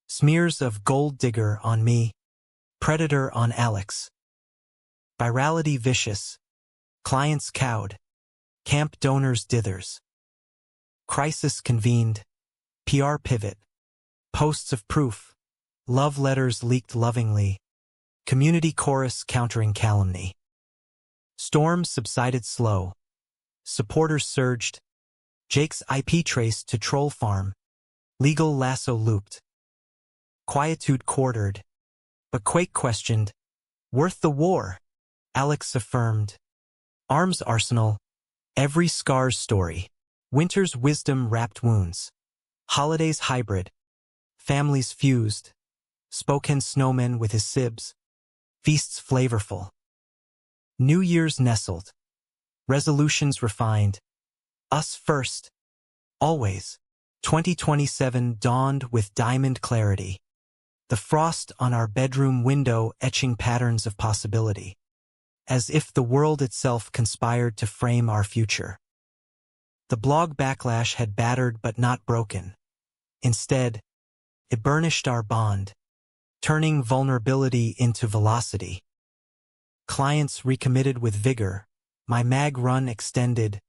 Smears of gold digger on me. Predator on Alex. Virality vicious. Clients cowed. Camp donors dithers. Crisis convened. PR pivot. Posts of proof. Love letters leaked lovingly. Community chorus countering calumny. Storm subsided slow. Supporters surged. Jake's IP traced to troll farm. Legal lasso looped. Quietude quartered. But Quake questioned. Worth the war? Alex affirmed. Arms arsenal. Every scar's story. Winter's wisdom wrapped wounds. Holidays hybrid. Families fused. Spokane snowman with his sibs. Feasts flavorful. New Year's nestled. Resolutions refined. Us first. Always. 2027 dawned with diamond clarity. The frost on our bedroom window etching patterns of possibility. As if the world itself conspired to frame our future. The blog backlash had battered but not broken. Instead, it burnished our bond, turning vulnerability into velocity. Clients recommitted with vigor, my mag run extended,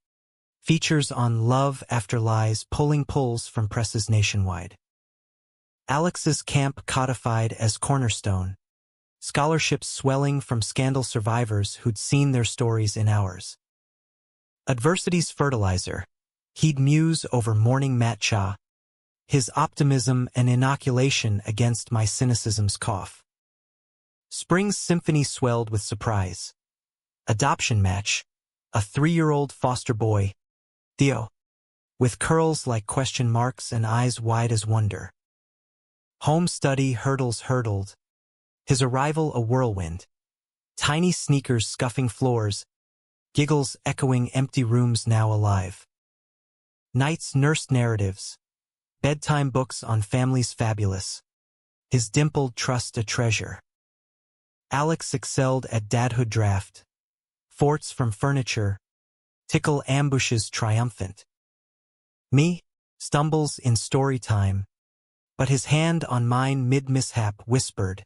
features on love after lies pulling pulls from presses nationwide. Alex's camp codified as cornerstone, scholarships swelling from scandal survivors who'd seen their stories in ours. Adversity's fertilizer, he'd muse over morning matcha, his optimism an inoculation against my cynicism's cough. Spring's symphony swelled with surprise. Adoption match, a 3-year-old foster boy, Theo, with curls like question marks and eyes wide as wonder. Home study hurdled, his arrival a whirlwind. Tiny sneakers scuffing floors, giggles echoing empty rooms now alive. Nights nursed narratives, bedtime books on families fabulous, his dimpled trust a treasure. Alex excelled at dadhood draft, forts from furniture, tickle ambushes triumphant. Me, stumbles in story time, but his hand on mine mid-mishap whispered,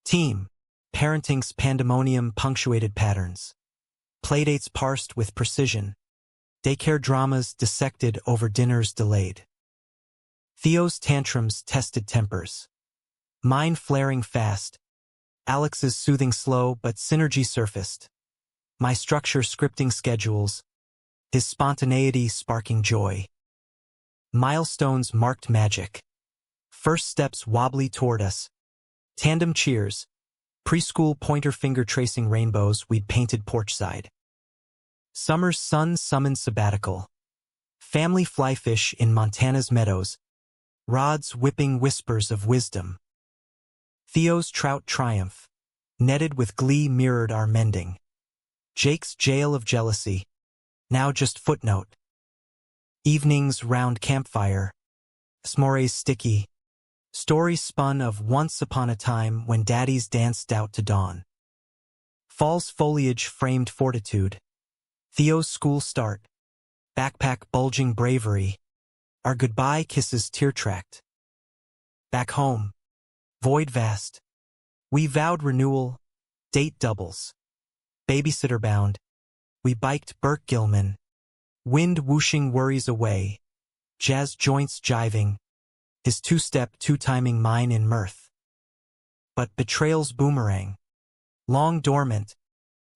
team, parenting's pandemonium punctuated patterns. Playdates parsed with precision. Daycare dramas dissected over dinners delayed. Theo's tantrums tested tempers. Mine flaring fast. Alex's soothing slow, but synergy surfaced. My structure scripting schedules. His spontaneity sparking joy. Milestones marked magic. First steps wobbly toward us. Tandem cheers. Preschool pointer finger tracing rainbows we'd painted porchside. Summer's sun summoned sabbatical. Family flyfish in Montana's meadows. Rods whipping whispers of wisdom. Theo's trout triumph. Netted with glee mirrored our mending. Jake's jail of jealousy. Now just footnote. Evenings round campfire. S'mores sticky. Stories spun of once upon a time when daddies danced out to dawn. Fall's foliage framed fortitude. Theo's school start. Backpack bulging bravery. Our goodbye kisses tear-tracked. Back home. Void vast. We vowed renewal. Date doubles. Babysitter bound. We biked Burke Gilman. Wind whooshing worries away. Jazz joints jiving. His two-step, two-timing mine in mirth. But betrayal's boomerang. Long dormant.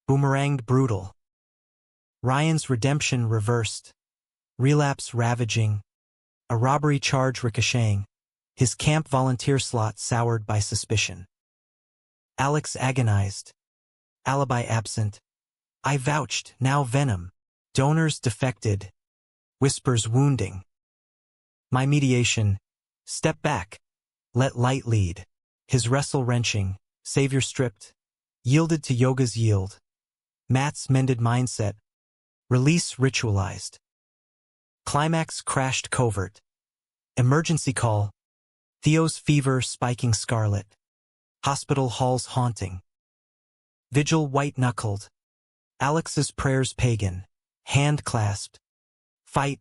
Boomeranged brutal. Ryan's redemption reversed. Relapse ravaging. A robbery charge ricocheting. His camp volunteer slot soured by suspicion. Alex agonized. Alibi absent. I vouched, now venom. Donors defected. Whispers wounding. My mediation. Step back. Let light lead. His wrestle wrenching. Savior stripped. Yielded to yoga's yield. Matt's mended mindset. Release ritualized. Climax crashed covert. Emergency call. Theo's fever spiking scarlet. Hospital halls haunting. Vigil white-knuckled. Alex's prayers pagan. Hand clasped. Fight.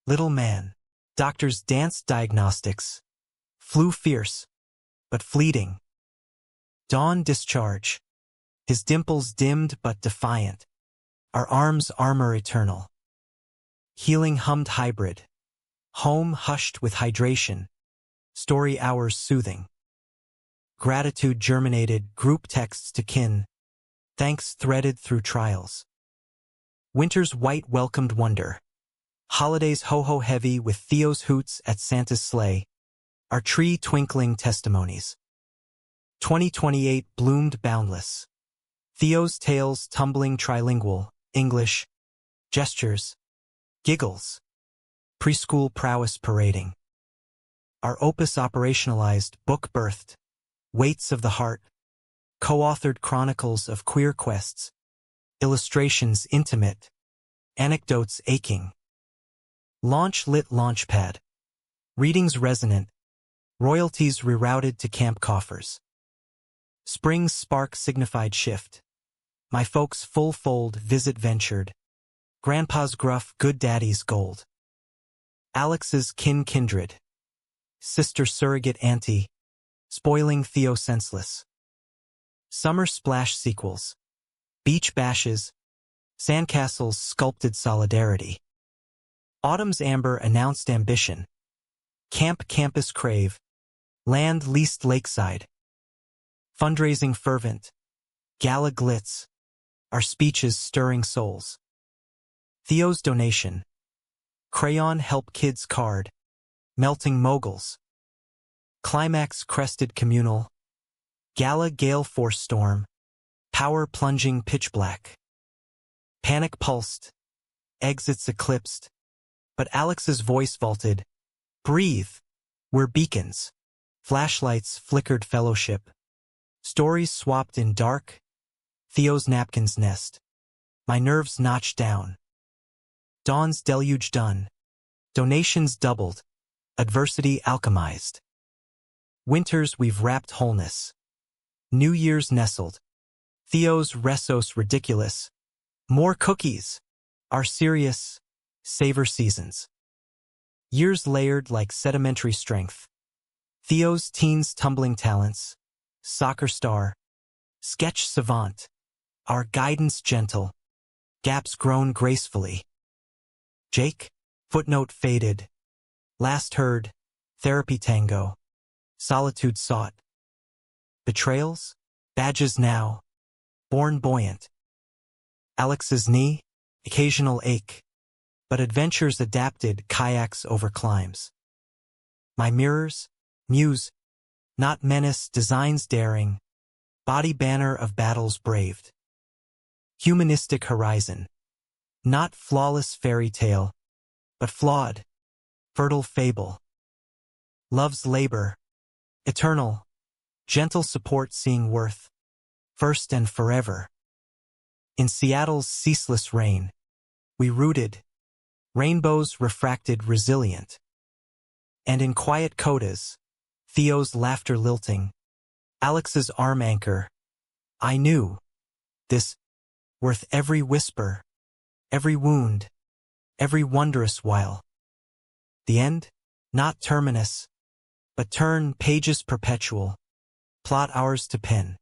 Little man. Doctors danced diagnostics. Flew fierce. But fleeting. Dawn discharge. His dimples dimmed but defiant. Our arms armor eternal. Healing hummed hybrid. Home hushed with hydration. Story hours soothing. Gratitude germinated, group texts to kin. Thanks threaded through trials. Winter's white welcomed wonder. Holidays ho-ho heavy with Theo's hoots at Santa's sleigh. Our tree twinkling testimonies. 2028 bloomed boundless. Theo's tales tumbling trilingual, English. Gestures. Giggles. Preschool prowess parading. Our opus operationalized, book birthed. Weights of the heart. Co-authored chronicles of queer quests. Illustrations intimate. Anecdotes aching. Launch lit launchpad. Readings resonant. Royalties rerouted to camp coffers. Spring's spark signified shift. My folks full fold visit ventured. Grandpa's gruff good daddy's gold. Alex's kin kindred. Sister surrogate auntie. Spoiling Theo senseless. Summer splash sequels. Beach bashes. Sandcastles sculpted solidarity. Autumn's amber announced ambition. Camp campus crave. Land leased lakeside. Fundraising fervent. Gala glitz. Our speeches stirring souls. Theo's donation. Crayon help kids card. Melting moguls. Climax crested communal. Gala gale force storm. Power plunging pitch black. Panic pulsed. Exits eclipsed. But Alex's voice vaulted. Breathe. We're beacons. Flashlights flickered fellowship. Stories swapped in dark. Theo's napkins nest. My nerves notched down. Dawn's deluge done. Donations doubled. Adversity alchemized. Winters we've wrapped wholeness. New Year's nestled. Theo's resos ridiculous. More cookies. Our serious. Savor seasons. Years layered like sedimentary strength. Theo's teens tumbling talents. Soccer star. Sketch savant. Our guidance gentle. Gaps grown gracefully. Jake? Footnote faded. Last heard. Therapy tango. Solitude sought. Betrayals? Badges now. Born buoyant. Alex's knee? Occasional ache. But adventures adapted, kayaks over climbs. My mirrors? Muse. Not menace, designs daring. Body banner of battles braved. Humanistic horizon. Not flawless fairy tale, but flawed, fertile fable. Love's labor. Eternal. Gentle support seeing worth. First and forever. In Seattle's ceaseless rain, we rooted. Rainbows refracted resilient. And in quiet codas, Theo's laughter lilting, Alex's arm anchor, I knew. This, worth every whisper, every wound, every wondrous while. The end? Not terminus, but turn pages perpetual, plot ours to pen.